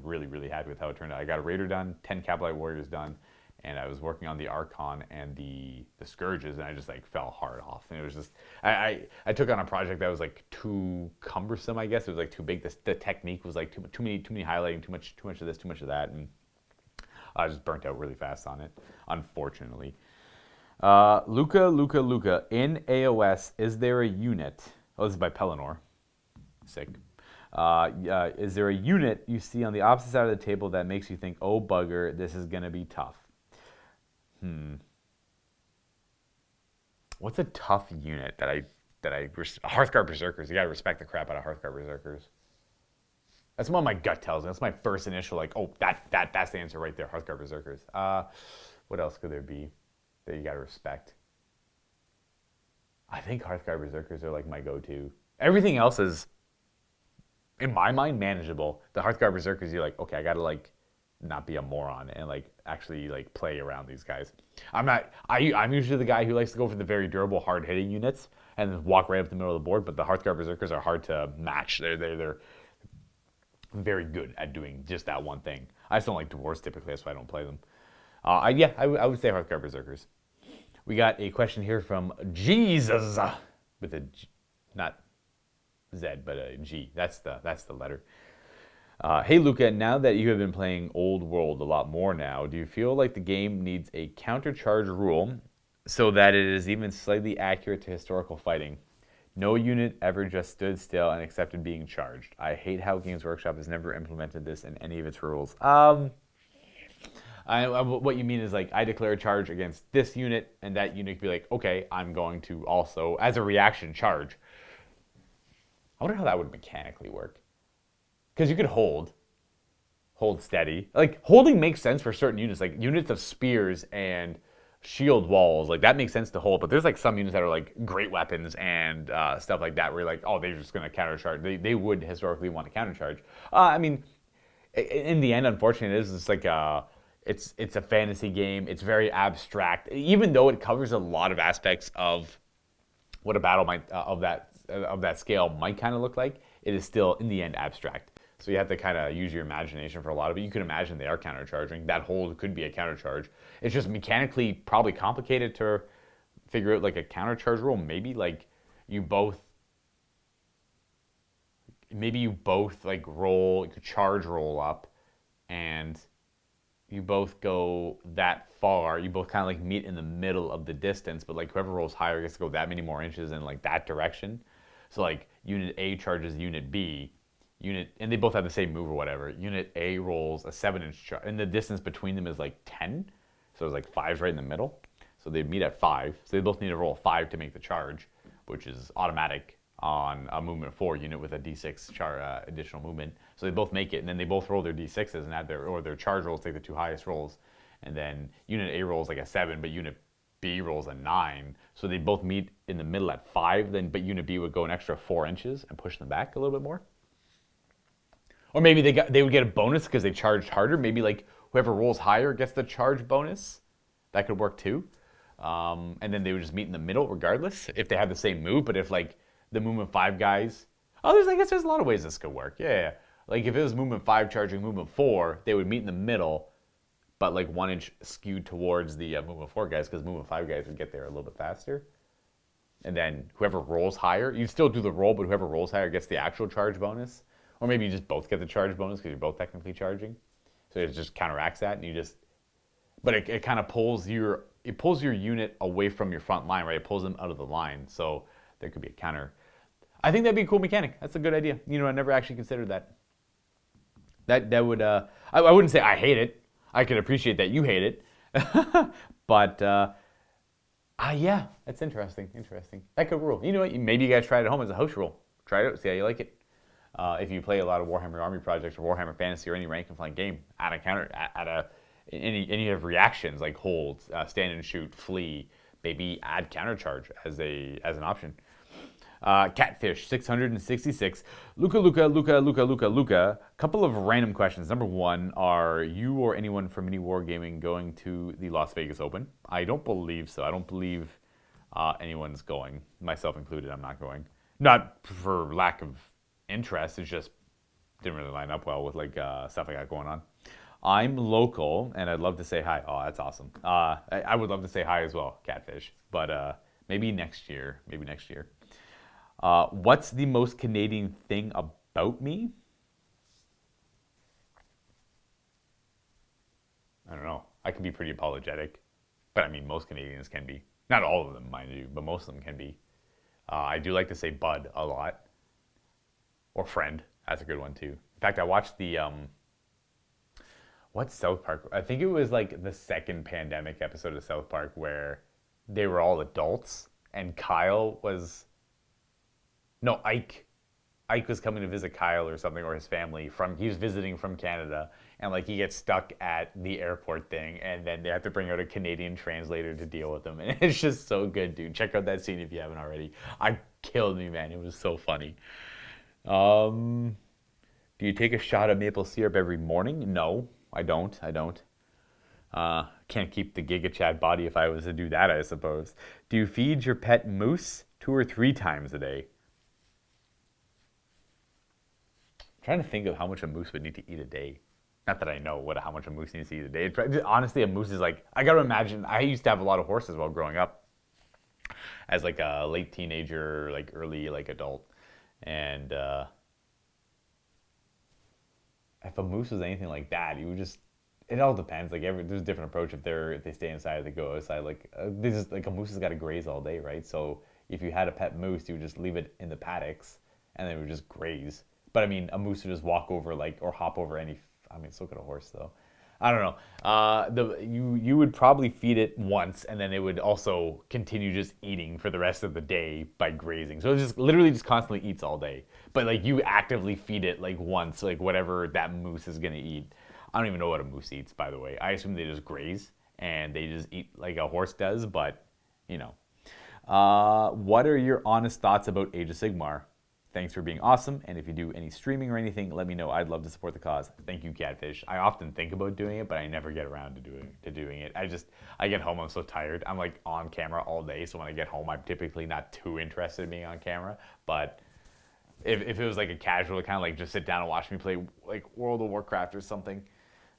really happy with how it turned out. I got a Raider done, 10 Cavalry Warriors done, and I was working on the Archon and the Scourges, and I just like fell hard off. And it was just I took on a project that was like too cumbersome, I guess. It was like too big. The technique was like too many highlighting, too much of this, too much of that, and I just burnt out really fast on it, unfortunately. Luka. In AOS, is there a unit? Oh, this is by Pellinor. Sick. Is there a unit you see on the opposite side of the table that makes you think, oh bugger, this is gonna be tough? What's a tough unit that I Hearthguard Berserkers. You gotta respect the crap out of Hearthguard Berserkers. That's what my gut tells me. That's my first initial like, oh, that's the answer right there, Hearthguard Berserkers. What else could there be? that you gotta respect. I think Hearthguard Berserkers are like my go-to. Everything else is, in my mind, manageable. The Hearthguard Berserkers, you're like, okay, I gotta like not be a moron and like actually like play around these guys. I'm usually the guy who likes to go for the very durable, hard-hitting units and then walk right up the middle of the board. But the Hearthguard Berserkers are hard to match. They're very good at doing just that one thing. I just don't like dwarves typically, that's why I don't play them. I would say Hearthguard Berserkers. We got a question here from Jesus with a G, not Z, but a G. That's the letter. Hey Luka, now that you have been playing Old World a lot more now, do you feel like the game needs a countercharge rule so that it is even slightly accurate to historical fighting? No unit ever just stood still and accepted being charged. I hate how Games Workshop has never implemented this in any of its rules. What you mean is like I declare a charge against this unit, and that unit could be like, okay, I'm going to also, as a reaction, charge. I wonder how that would mechanically work. Because you could hold steady. Like, holding makes sense for certain units, like units of spears and shield walls. Like, that makes sense to hold, but there's like some units that are like great weapons and stuff like that where you're like, oh, they're just going to countercharge. They would historically want to countercharge. I mean, in the end, unfortunately, it is just like it's a fantasy game. It's very abstract. Even though it covers a lot of aspects of what a battle might of that scale might kind of look like, it is still, in the end, abstract. So you have to kind of use your imagination for a lot of it. You can imagine they are countercharging. That hold could be a countercharge. It's just mechanically probably complicated to figure out like a countercharge rule. Maybe you both like charge roll up, and you both go that far. You both kind of like meet in the middle of the distance, but like whoever rolls higher gets to go that many more inches in like that direction. So like unit A charges unit B. And they both have the same move or whatever. Unit A rolls a 7-inch charge, and the distance between them is like 10. So it's like 5's right in the middle. So they meet at 5. So they both need to roll 5 to make the charge, which is automatic on a movement 4 unit with a D6 additional movement. So they both make it, and then they both roll their D6s and add their charge rolls, take the 2 highest rolls. And then unit A rolls like a 7, but unit B rolls a 9. So they both meet in the middle at 5, but unit B would go an extra 4 inches and push them back a little bit more. Or maybe they would get a bonus because they charged harder. Maybe like whoever rolls higher gets the charge bonus. That could work too. And then they would just meet in the middle regardless if they have the same move. But if like the movement 5 guys, I guess there's a lot of ways this could work. Yeah. Like if it was movement 5 charging movement 4, they would meet in the middle, but like 1 inch skewed towards the movement 4 guys because movement 5 guys would get there a little bit faster. And then whoever rolls higher, you still do the roll, but whoever rolls higher gets the actual charge bonus. Or maybe you just both get the charge bonus because you're both technically charging. So it just counteracts that, and but it kind of pulls your unit away from your front line, right? It pulls them out of the line. So there could be a counter. I think that'd be a cool mechanic. That's a good idea. I never actually considered that. That would, I wouldn't say I hate it. I could appreciate that you hate it. But, yeah, that's interesting. That could rule. You know what? Maybe you guys try it at home as a house rule. Try it out, see how you like it. If you play a lot of Warhammer Army Projects or Warhammer Fantasy or any rank and flank game, add a counter, and you have reactions like hold, stand and shoot, flee, maybe add countercharge as an option. Catfish 666. Luka. Couple of random questions. Number 1, are you or anyone from MiniWarGaming going to the Las Vegas Open? I don't believe so. I don't believe anyone's going, myself included. I'm not going. Not for lack of interest, it's just didn't really line up well with like stuff I got going on. I'm local and I'd love to say hi. Oh, that's awesome. I would love to say hi as well, Catfish, but maybe next year. What's the most Canadian thing about me? I don't know. I can be pretty apologetic, but I mean most Canadians can be. Not all of them, mind you, but most of them can be. I do like to say bud a lot. Or friend, that's a good one too. In fact, I watched the, what's South Park? I think it was like the second pandemic episode of South Park where they were all adults and Ike Ike was coming to visit Kyle or something, or his family he was visiting from Canada, and like he gets stuck at the airport thing, and then they have to bring out a Canadian translator to deal with him, and it's just so good, dude. Check out that scene if you haven't already. I killed me, man. It was so funny. Do you take a shot of maple syrup every morning? No, I don't. Can't keep the Giga Chad body if I was to do that, I suppose. Do you feed your pet moose 2 or 3 times a day? I'm trying to think of how much a moose would need to eat a day. Not that I know how much a moose needs to eat a day. Honestly, a moose is like, I gotta imagine, I used to have a lot of horses while growing up. As like a late teenager, like early like adult. And if a moose was anything like that, you would just, it all depends. Like there's a different approach if they stay inside or they go outside. Like this is like a moose has got to graze all day, right? So if you had a pet moose, you would just leave it in the paddocks and then it would just graze. But I mean, a moose would just walk over or hop over any. I mean, so could a horse though. I don't know. You would probably feed it once, and then it would also continue just eating for the rest of the day by grazing. So it just literally just constantly eats all day. But like you actively feed it like once, like whatever that moose is gonna eat. I don't even know what a moose eats, by the way. I assume they just graze and they just eat like a horse does. But you know, what are your honest thoughts about Age of Sigmar? Thanks for being awesome, and if you do any streaming or anything, let me know. I'd love to support the cause. Thank you, Catfish. I often think about doing it, but I never get around to doing it. I get home, I'm so tired. I'm like on camera all day, so when I get home, I'm typically not too interested in being on camera. But if it was like a casual kind of like just sit down and watch me play like World of Warcraft or something,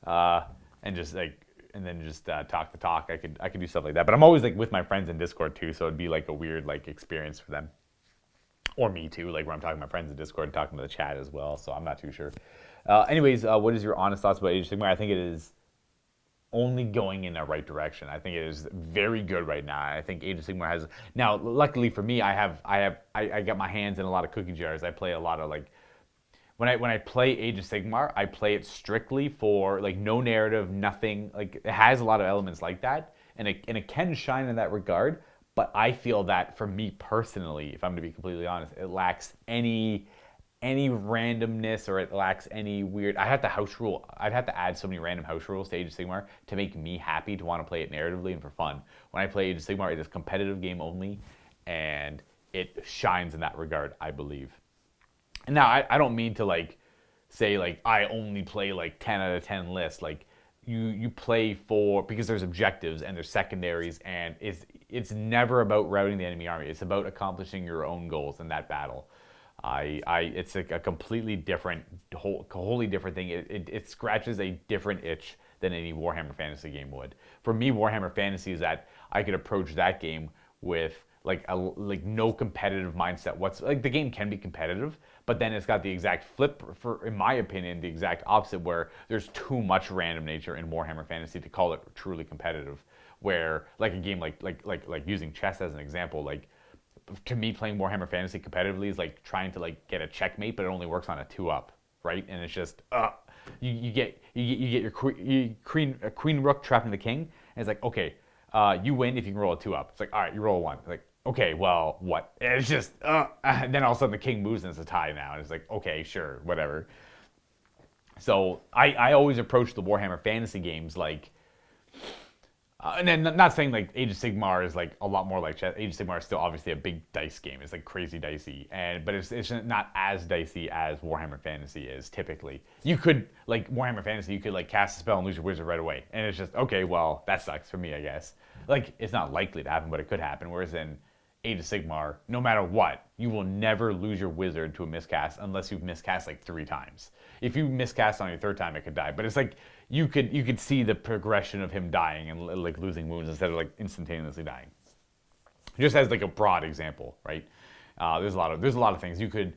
and just like and then just talk the talk, I could do stuff like that. But I'm always like with my friends in Discord too, so it'd be like a weird like experience for them. Or me too, like where I'm talking to my friends in Discord and talking to the chat as well, so I'm not too sure. Anyways, what is your honest thoughts about Age of Sigmar? I think it is only going in the right direction. I think it is very good right now. I think Age of Sigmar has, now luckily for me, I got my hands in a lot of cookie jars. I play a lot of like, when I play Age of Sigmar, I play it strictly for like no narrative, nothing, like it has a lot of elements like that, and it can shine in that regard. But I feel that for me personally, if I'm to be completely honest, it lacks any randomness, or it lacks any weird. I'd have to add so many random house rules to Age of Sigmar to make me happy to want to play it narratively and for fun. When I play Age of Sigmar, it is competitive game only, and it shines in that regard, I believe. And now I don't mean to like say like I only play like 10 out of 10 lists. Like you play for, because there's objectives and there's secondaries, and it's never about routing the enemy army. It's about accomplishing your own goals in that battle. It's a completely different, wholly different thing. It scratches a different itch than any Warhammer Fantasy game would. For me, Warhammer Fantasy is that I could approach that game with like no competitive mindset. Like the game can be competitive, but then it's got the exact flip, for in my opinion, the exact opposite, where there's too much random nature in Warhammer Fantasy to call it truly competitive. Where like a game like using chess as an example, like to me playing Warhammer Fantasy competitively is like trying to like get a checkmate, but it only works on a 2-up, right? And it's just you get your queen rook trapping the king, and it's like, okay, you win if you can roll a 2-up. It's like, all right, you roll a 1. It's like, okay, well, what? And it's just and then all of a sudden the king moves and it's a tie now, and it's like, okay, sure, whatever. So I always approach the Warhammer Fantasy games like. And then not saying like Age of Sigmar is like a lot more like chess. Age of Sigmar is still obviously a big dice game. It's like crazy dicey, but it's not as dicey as Warhammer Fantasy is typically. You could like Warhammer Fantasy, you could like cast a spell and lose your wizard right away, and it's just okay. Well, that sucks for me, I guess. Like it's not likely to happen, but it could happen. Whereas in Age of Sigmar, no matter what, you will never lose your wizard to a miscast unless you've miscast like 3 times. If you miscast on your 3rd time, it could die. But it's like you could see the progression of him dying and like losing wounds instead of like instantaneously dying. Just as like a broad example, right? There's a lot of things you could,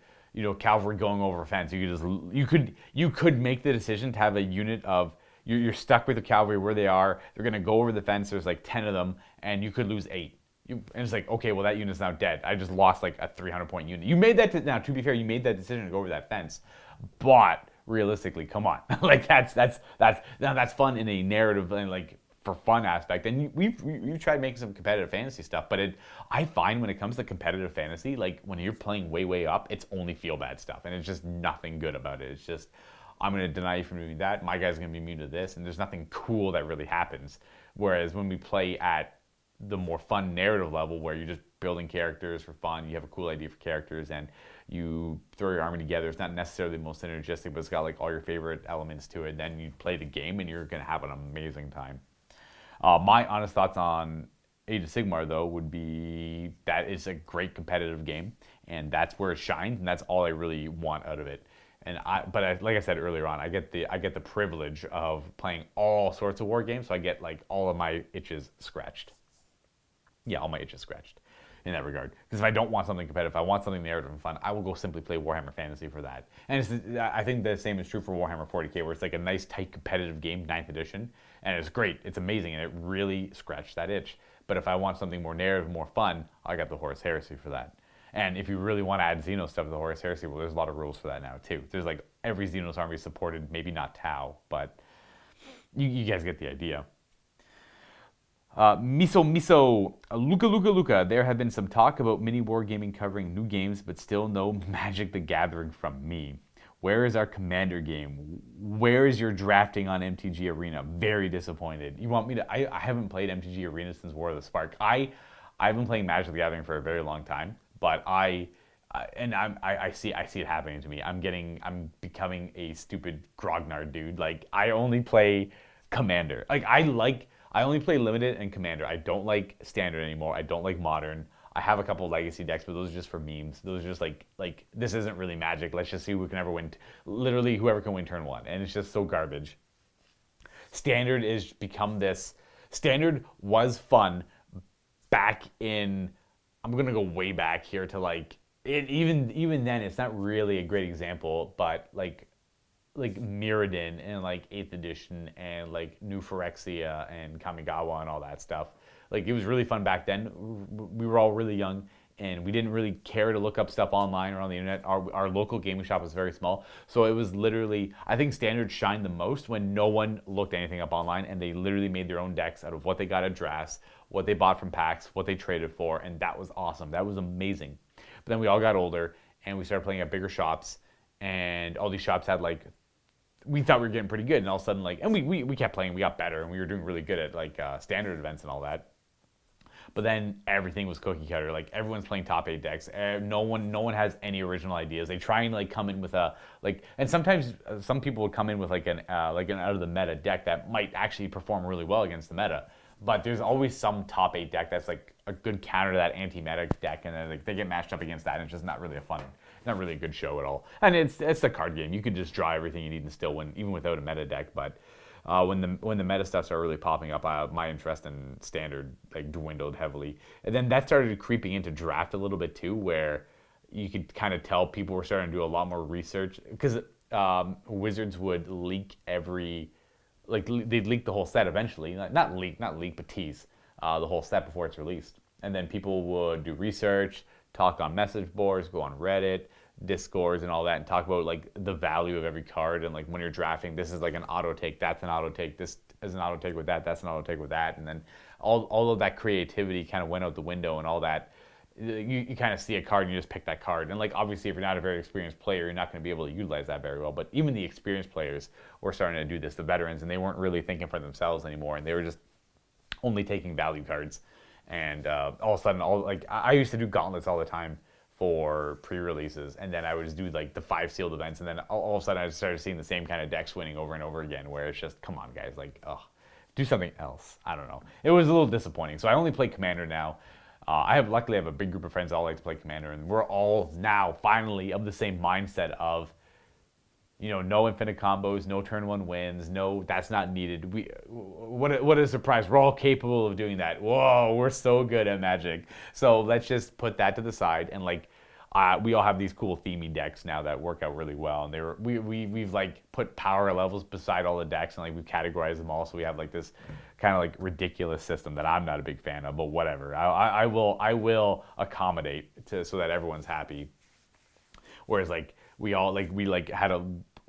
cavalry going over a fence. You could make the decision to have a unit of you're stuck with the cavalry where they are. They're gonna go over the fence. There's like 10 of them, and you could lose 8. And it's like, okay, well that unit's now dead. I just lost like a 300-point unit. You made that. Now, to be fair, you made that decision to go over that fence, but realistically, come on, like that's fun in a narrative and like for fun aspect. And we've tried making some competitive fantasy stuff, but I find when it comes to competitive fantasy, like when you're playing way up, it's only feel bad stuff, and it's just nothing good about it. It's just, I'm going to deny you from doing that. My guy's going to be immune to this, and there's nothing cool that really happens. Whereas when we play at the more fun narrative level, where you're just building characters for fun, you have a cool idea for characters, and you throw your army together. It's not necessarily the most synergistic, but it's got like all your favorite elements to it. Then you play the game, and you're going to have an amazing time. My honest thoughts on Age of Sigmar, though, would be that it's a great competitive game, and that's where it shines, and that's all I really want out of it. But like I said earlier on, I get the privilege of playing all sorts of war games, so I get like all of my itches scratched. Yeah, all my itches scratched in that regard. Because if I don't want something competitive, if I want something narrative and fun, I will go simply play Warhammer Fantasy for that. And I think the same is true for Warhammer 40k, where it's like a nice, tight, competitive game, 9th edition, and it's great, it's amazing, and it really scratched that itch. But if I want something more narrative, more fun, I got the Horus Heresy for that. And if you really want to add Xenos stuff to the Horus Heresy, well, there's a lot of rules for that now, too. There's like every Xenos army supported, maybe not Tau, but you guys get the idea. Luka. There have been some talk about MiniWarGaming covering new games, but still no Magic the Gathering from me. Where is our Commander game? Where is your drafting on MTG Arena? Very disappointed. You want me to? I haven't played MTG Arena since War of the Spark. I've been playing Magic the Gathering for a very long time, but I see it happening to me. I'm becoming a stupid grognard dude. Like, I only play Commander. I only play Limited and Commander. I don't like Standard anymore. I don't like Modern. I have a couple of Legacy decks, but those are just for memes. Those are just like this isn't really Magic. Let's just see who can ever win. Literally, whoever can win turn one. And it's just so garbage. Standard is become this. Standard was fun back in, I'm going to go way back here to like, even then, it's not really a great example, but like Mirrodin and like 8th edition and like New Phyrexia and Kamigawa and all that stuff. Like, it was really fun back then. We were all really young, and we didn't really care to look up stuff online or on the internet. Our local gaming shop was very small, so it was literally, I think Standard shined the most when no one looked anything up online, and they literally made their own decks out of what they got at drafts, what they bought from packs, what they traded for, and that was awesome. That was amazing. But then we all got older, and we started playing at bigger shops, and all these shops had like, we thought we were getting pretty good, and all of a sudden, like, and we kept playing, we got better, and we were doing really good at like Standard events and all that. But then everything was cookie cutter. Like, everyone's playing top 8 decks. No one has any original ideas. They try and like come in with a like, and sometimes some people would come in with like an out of the meta deck that might actually perform really well against the meta. But there's always some top 8 deck that's like a good counter to that anti-meta deck, and then like they get matched up against that, and it's just not really not really a good show at all. And it's a card game. You can just draw everything you need and still win, even without a meta deck. But when the meta stuff started really popping up, my interest in Standard like dwindled heavily. And then that started creeping into draft a little bit too, where you could kind of tell people were starting to do a lot more research, because Wizards would leak they'd leak the whole set eventually. Not leak, but tease the whole set before it's released. And then people would do research, talk on message boards, go on Reddit, Discords and all that, and talk about like the value of every card, and like when you're drafting, this is like an auto take, that's an auto take, this is an auto take with that, that's an auto take with that, and then all of that creativity kind of went out the window, and all that you kind of see a card and you just pick that card. And like, obviously if you're not a very experienced player, you're not going to be able to utilize that very well. But even the experienced players were starting to do this, the veterans, and they weren't really thinking for themselves anymore, and they were just only taking value cards. And all of a sudden, I used to do gauntlets all the time for pre-releases, and then I would just do like the 5 sealed events, and then all of a sudden I started seeing the same kind of decks winning over and over again, where it's just, come on guys, like, do something else. I don't know. It was a little disappointing. So I only play Commander now. Luckily I have a big group of friends that all like to play Commander, and we're all now finally of the same mindset of, no infinite combos, no turn 1 wins, no, that's not needed. What a surprise. We're all capable of doing that. Whoa, we're so good at Magic. So let's just put that to the side, and like, we all have these cool themey decks now that work out really well, and we've like put power levels beside all the decks, and like we've categorized them all, so we have like this kind of like ridiculous system that I'm not a big fan of, but whatever. I will accommodate so that everyone's happy. Whereas like we had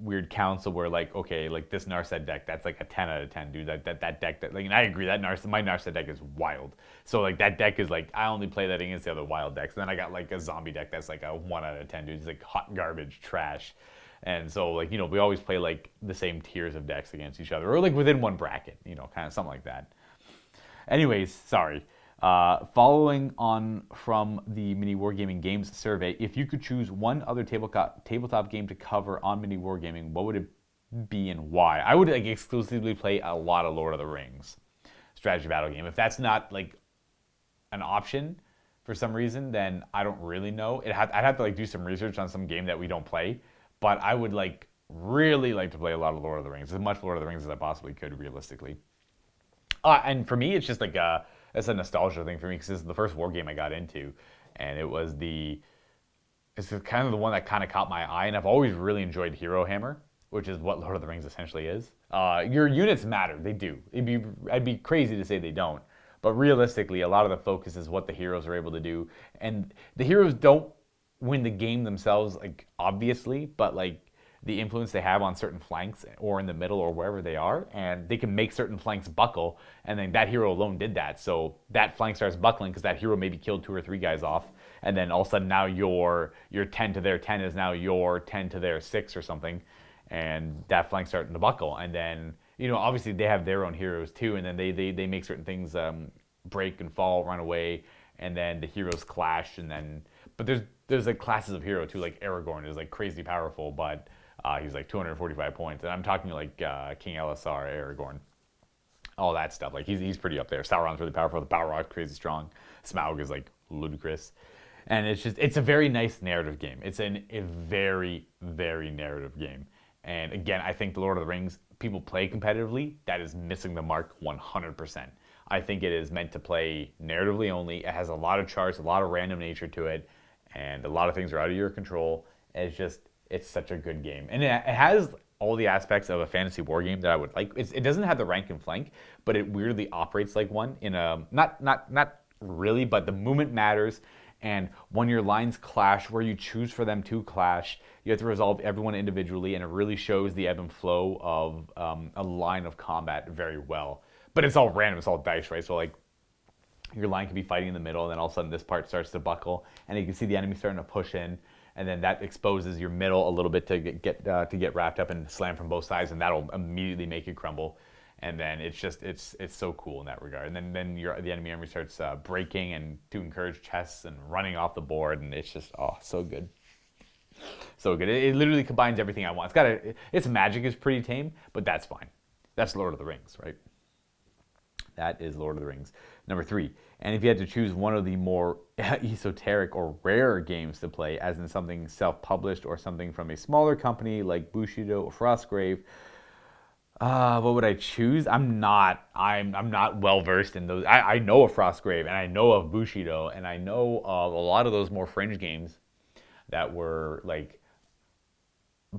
weird council where like, okay, like this Narset deck, that's like a 10 out of 10, dude. That deck, that like, and I agree, that my Narset deck is wild. So like that deck is like, I only play that against the other wild decks. And then I got like a zombie deck that's like a 1 out of 10, dude. It's like hot garbage, trash. And so like, you know, we always play like the same tiers of decks against each other, or like within one bracket, you know, kind of something like that. Anyways, sorry. Following on from the MiniWarGaming Games survey, if you could choose one other tabletop game to cover on MiniWarGaming, what would it be and why? I would like exclusively play a lot of Lord of the Rings strategy battle game. If that's not like an option for some reason, then I don't really know. I'd have to like do some research on some game that we don't play, but I would like really like to play a lot of Lord of the Rings, as much Lord of the Rings as I possibly could realistically. And for me, it's just like it's a nostalgia thing for me because this is the first war game I got into, and it's kind of the one that kind of caught my eye, and I've always really enjoyed Hero Hammer, which is what Lord of the Rings essentially is. Your units matter, they do. I'd be crazy to say they don't, but realistically, a lot of the focus is what the heroes are able to do, and the heroes don't win the game themselves, like obviously, but like the influence they have on certain flanks or in the middle or wherever they are, and they can make certain flanks buckle, and then that hero alone did that. So that flank starts buckling because that hero maybe killed 2 or 3 guys off, and then all of a sudden now your 10 to their 10 is now your 10 to their 6 or something, and that flank's starting to buckle. And then, you know, obviously they have their own heroes too, and then they make certain things break and fall, run away, and then the heroes clash, and then, but there's like classes of hero too, like Aragorn is like crazy powerful, but he's like 245 points, and I'm talking like King Elisar, Aragorn, all that stuff. Like he's pretty up there. Sauron's really powerful. The Balrog's crazy strong. Smaug is like ludicrous, and it's a very nice narrative game. It's a very, very narrative game. And again, I think the Lord of the Rings, people play competitively. That is missing the mark 100%. I think it is meant to play narratively only. It has a lot of charts, a lot of random nature to it, and a lot of things are out of your control. And it's such a good game. And it has all the aspects of a fantasy war game that I would like. It doesn't have the rank and flank, but it weirdly operates like one in a, not really, but the movement matters. And when your lines clash, where you choose for them to clash, you have to resolve everyone individually, and it really shows the ebb and flow of a line of combat very well. But it's all random, it's all dice, right? So like, your line can be fighting in the middle, and then all of a sudden this part starts to buckle, and you can see the enemy starting to push in, and then that exposes your middle a little bit to get wrapped up and slam from both sides, and that'll immediately make you crumble. And then it's so cool in that regard. And then the enemy army starts breaking and to encourage chests and running off the board, and it's just so good, so good. It literally combines everything I want. Its magic is pretty tame, but that's fine. That's Lord of the Rings, right? That is Lord of the Rings. Number 3, and if you had to choose one of the more esoteric or rare games to play, as in something self-published or something from a smaller company like Bushido or Frostgrave, what would I choose? I'm not well versed in those. I know of Frostgrave, and I know of Bushido, and I know of a lot of those more fringe games that were like,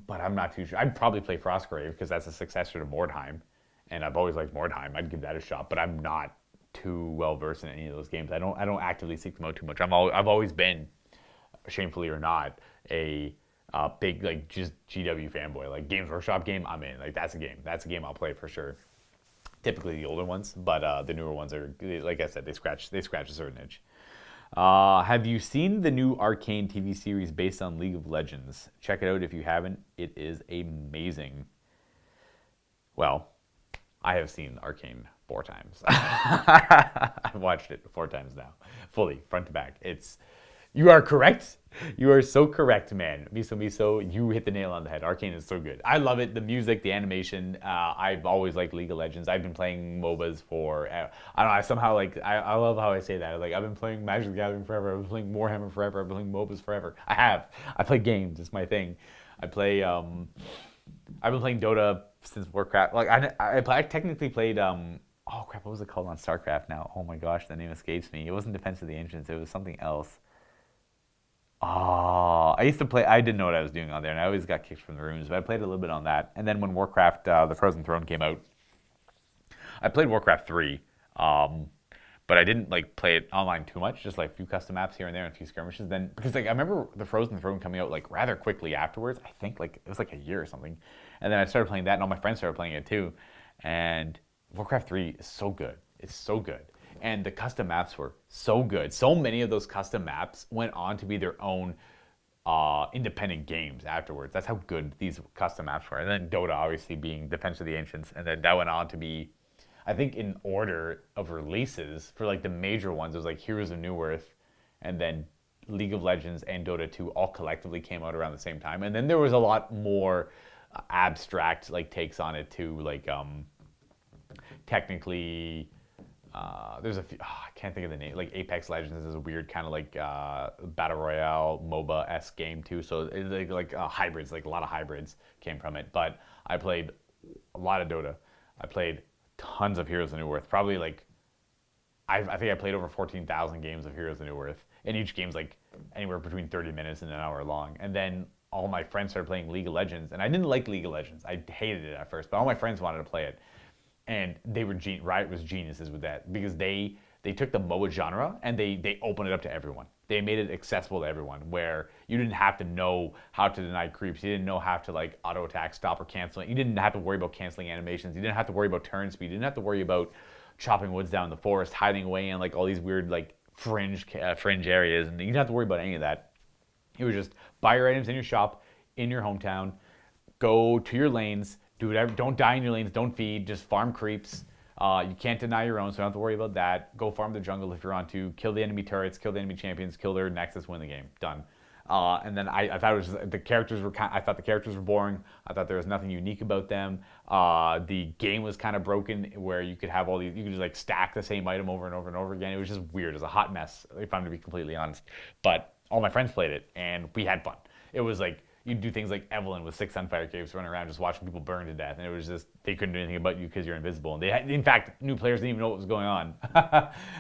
but I'm not too sure. I'd probably play Frostgrave because that's a successor to Mordheim, and I've always liked Mordheim. I'd give that a shot, but I'm not too well versed in any of those games. I don't actively seek them out too much. I've always been, shamefully or not, a big like just GW fanboy. Like Games Workshop game, I'm in. Like that's a game I'll play for sure. Typically the older ones, but the newer ones are, like I said, they scratch a certain itch. Have you seen the new Arcane TV series based on League of Legends? Check it out if you haven't. It is amazing. Well, I have seen Arcane 4 times. I've watched it 4 times now, fully, front to back. You are correct. You are so correct, man. Miso, you hit the nail on the head. Arcane is so good. I love it. The music, the animation. I've always liked League of Legends. I've been playing MOBAs for, I don't know, I somehow like, I love how I say that. Like, I've been playing Magic the Gathering forever. I've been playing Warhammer forever. I've been playing MOBAs forever. I play games. It's my thing. I've been playing Dota since Warcraft. Like, I technically played, oh crap, what was it called on StarCraft now? Oh my gosh, the name escapes me. It wasn't Defense of the Ancients. It was something else. Oh, I used to play, I didn't know what I was doing on there, and I always got kicked from the rooms, but I played a little bit on that. And then when Warcraft, the Frozen Throne came out, I played Warcraft 3, but I didn't like play it online too much, just like a few custom maps here and there and a few skirmishes. Then because like I remember the Frozen Throne coming out like rather quickly afterwards. I think like it was like a year or something, and then I started playing that, and all my friends started playing it too. And Warcraft 3 is so good. It's so good. And the custom maps were so good. So many of those custom maps went on to be their own independent games afterwards. That's how good these custom maps were. And then Dota obviously being Defense of the Ancients, and then that went on to be, I think in order of releases for like the major ones, it was like Heroes of New Earth, and then League of Legends and Dota 2 all collectively came out around the same time. And then there was a lot more abstract like takes on it too, like technically there's a few, I can't think of the name, like Apex Legends is a weird kind of like battle royale MOBA-esque game too, so it's like hybrids, like a lot of hybrids came from it. But I played a lot of Dota. I played tons of Heroes of New Earth, probably like I think I played over 14,000 games of Heroes of New Earth, and each game's like anywhere between 30 minutes and an hour long. And then all my friends started playing League of Legends, and I didn't like League of Legends. I hated it at first, but all my friends wanted to play it. And they were Riot was geniuses with that, because they took the MOBA genre and they opened it up to everyone. They made it accessible to everyone, where you didn't have to know how to deny creeps. You didn't know how to like auto attack, stop, or cancel. You didn't have to worry about canceling animations. You didn't have to worry about turn speed. You didn't have to worry about chopping woods down in the forest, hiding away in like all these weird like fringe areas, and you didn't have to worry about any of that. It was just buy your items in your shop, in your hometown, go to your lanes, do whatever. Don't die in your lanes. Don't feed. Just farm creeps. You can't deny your own, so you don't have to worry about that. Go farm the jungle if you're on to. Kill the enemy turrets. Kill the enemy champions. Kill their nexus. Win the game. Done. And then I thought it was the characters were I thought the characters were boring. I thought there was nothing unique about them. The game was kind of broken, where you could have all these. You could just like stack the same item over and over and over again. It was just weird. It was a hot mess, if I'm to be completely honest. But all my friends played it, and we had fun. It was like, you'd do things like Evelyn with 6 Sunfire Caves running around just watching people burn to death, and it was just, they couldn't do anything about you because you're invisible. And they had, in fact, new players didn't even know what was going on.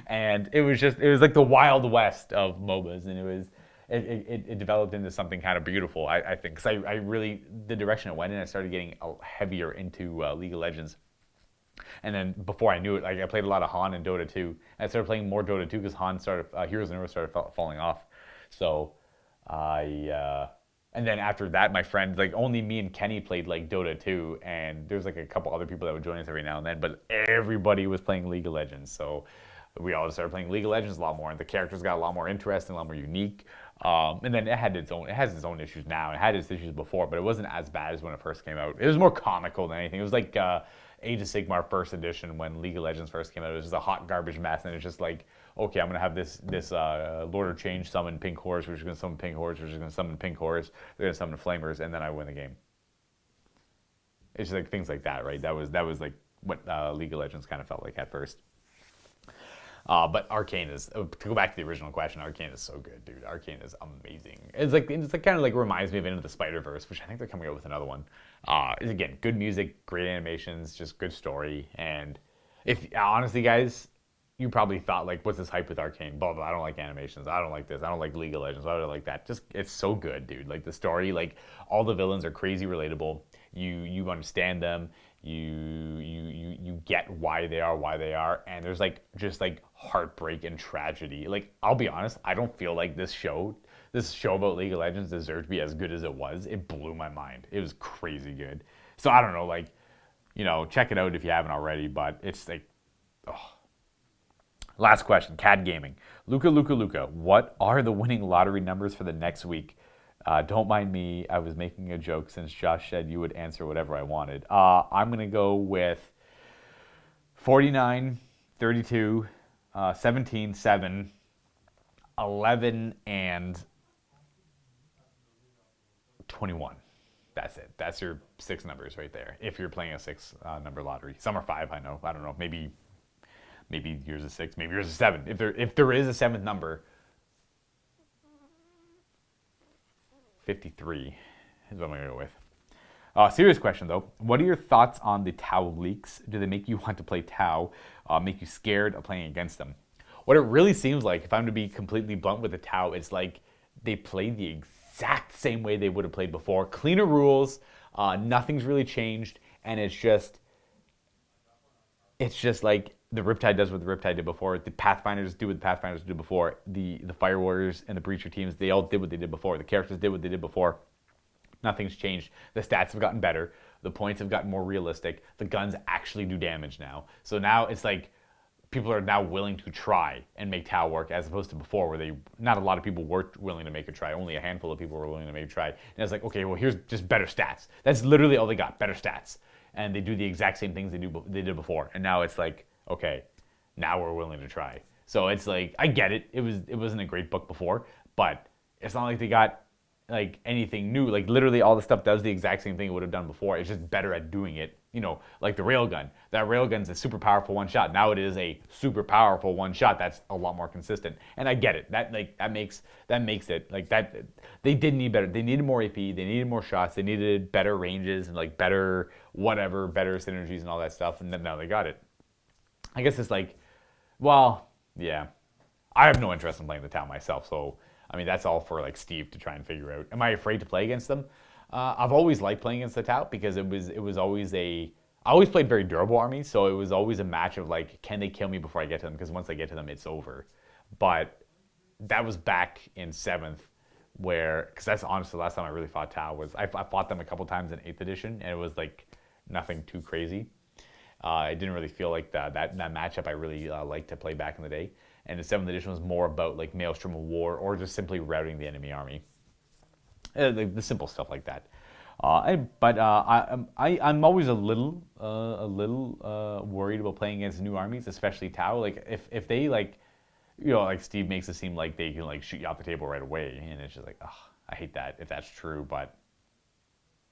And it was like the Wild West of MOBAs, and it developed into something kind of beautiful, I think. Because I really, the direction it went in, I started getting heavier into League of Legends. And then before I knew it, I played a lot of Han and Dota 2. I started playing more Dota 2 because Han started, Heroes of New Earth started falling off. So and then after that, my friends, like only me and Kenny played like Dota 2, and there's like a couple other people that would join us every now and then, but everybody was playing League of Legends. So we all started playing League of Legends a lot more, and the characters got a lot more interesting, a lot more unique. And then it has its own issues now. It had its issues before, but it wasn't as bad as when it first came out. It was more comical than anything. It was like Age of Sigmar first edition when League of Legends first came out. It was just a hot garbage mess, and it's just like, okay, I'm gonna have this Lord of Change summon pink horrors, which is gonna summon pink horrors, which is gonna summon pink horrors. They're gonna summon flamers, and then I win the game. It's just like things like that, right? That was like what League of Legends kind of felt like at first. But Arcane is, to go back to the original question, Arcane is so good, dude. Arcane is amazing. It's like kind of like reminds me of Into the Spider-Verse, which I think they're coming out with another one. It's again good music, great animations, just good story. And if honestly, guys, you probably thought like, what's this hype with Arcane? Blah blah. I don't like animations. I don't like this. I don't like League of Legends. I don't like that. Just it's so good, dude. Like the story, like all the villains are crazy relatable. You understand them. You get why they are, and there's like just like heartbreak and tragedy. Like I'll be honest, I don't feel like this show about League of Legends deserved to be as good as it was. It blew my mind. It was crazy good. So I don't know, like, you know, check it out if you haven't already. But it's like, oh. Last question, CAD Gaming. Luka, what are the winning lottery numbers for the next week? Don't mind me. I was making a joke since Josh said you would answer whatever I wanted. I'm going to go with 49, 32, 17, 7, 11, and 21. That's it. That's your 6 numbers right there. If you're playing a 6 number lottery. Some are 5, I know. I don't know. Maybe yours is 6. Maybe yours is 7. If there is a 7th number, 53 is what I'm going to go with. Serious question, though. What are your thoughts on the Tau leaks? Do they make you want to play Tau, make you scared of playing against them? What it really seems like, if I'm to be completely blunt with the Tau, it's like they play the exact same way they would have played before. Cleaner rules, nothing's really changed, and it's just like the Riptide does what the Riptide did before. The Pathfinders do what the Pathfinders did before. The Fire Warriors and the Breacher teams, they all did what they did before. The characters did what they did before. Nothing's changed. The stats have gotten better. The points have gotten more realistic. The guns actually do damage now. So now it's like people are now willing to try and make Tau work, as opposed to before where not a lot of people were willing to make a try. Only a handful of people were willing to make a try. And it's like, okay, well, here's just better stats. That's literally all they got, better stats. And they do the exact same things they did before. And now it's like, okay, now we're willing to try. So it's like, I get it. It wasn't a great book before, but it's not like they got like anything new. Like literally all the stuff does the exact same thing it would have done before. It's just better at doing it. You know, like the railgun. That railgun's a super powerful one shot. Now it is a super powerful one shot that's a lot more consistent. And I get it. That makes it like that. They did need better. They needed more AP. They needed more shots. They needed better ranges and like better whatever, better synergies and all that stuff. And then now they got it. I guess it's like, well, yeah. I have no interest in playing the Tau myself, so I mean that's all for like Steve to try and figure out. Am I afraid to play against them? I've always liked playing against the Tau because it was always I always played very durable armies, so it was always a match of like, can they kill me before I get to them? Because once I get to them, it's over. But that was back in 7th, because that's honestly the last time I really fought Tau was I fought them a couple times in 8th edition, and it was like nothing too crazy. It didn't really feel like that matchup I really liked to play back in the day. And the 7th edition was more about like Maelstrom of War or just simply routing the enemy army. The simple stuff like that. I'm always a little worried about playing against new armies, especially Tau. Like if they like, you know, like Steve makes it seem like they can like shoot you off the table right away, and it's just like, oh, I hate that if that's true. But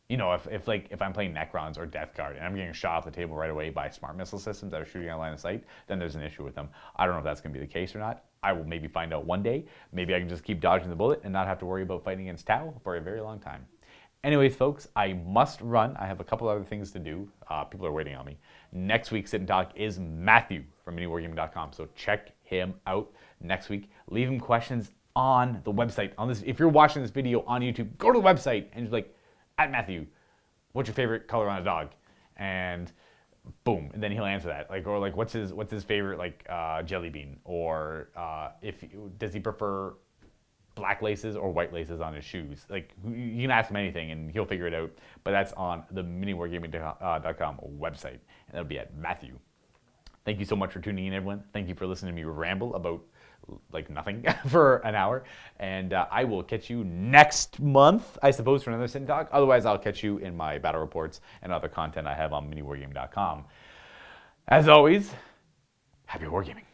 you know, if I'm playing Necrons or Death Guard and I'm getting shot off the table right away by smart missile systems that are shooting on line of sight, then there's an issue with them. I don't know if that's going to be the case or not. I will maybe find out one day. Maybe I can just keep dodging the bullet and not have to worry about fighting against Tau for a very long time. Anyways, folks, I must run. I have a couple other things to do. People are waiting on me. Next week, Sit and Talk is Matthew from MiniWarGaming.com. So check him out next week. Leave him questions on the website. If you're watching this video on YouTube, go to the website and just like, at Matthew, what's your favorite color on a dog? And boom, and then he'll answer that. Like, or like, what's his favorite like jelly bean? Or does he prefer black laces or white laces on his shoes? Like, you can ask him anything and he'll figure it out. But that's on the MiniWarGaming.com website, and that'll be at Matthew. Thank you so much for tuning in, everyone. Thank you for listening to me ramble about like nothing for an hour. And I will catch you next month, I suppose, for another Sit and Talk. Otherwise, I'll catch you in my battle reports and other content I have on MiniWarGaming.com. As always, happy wargaming.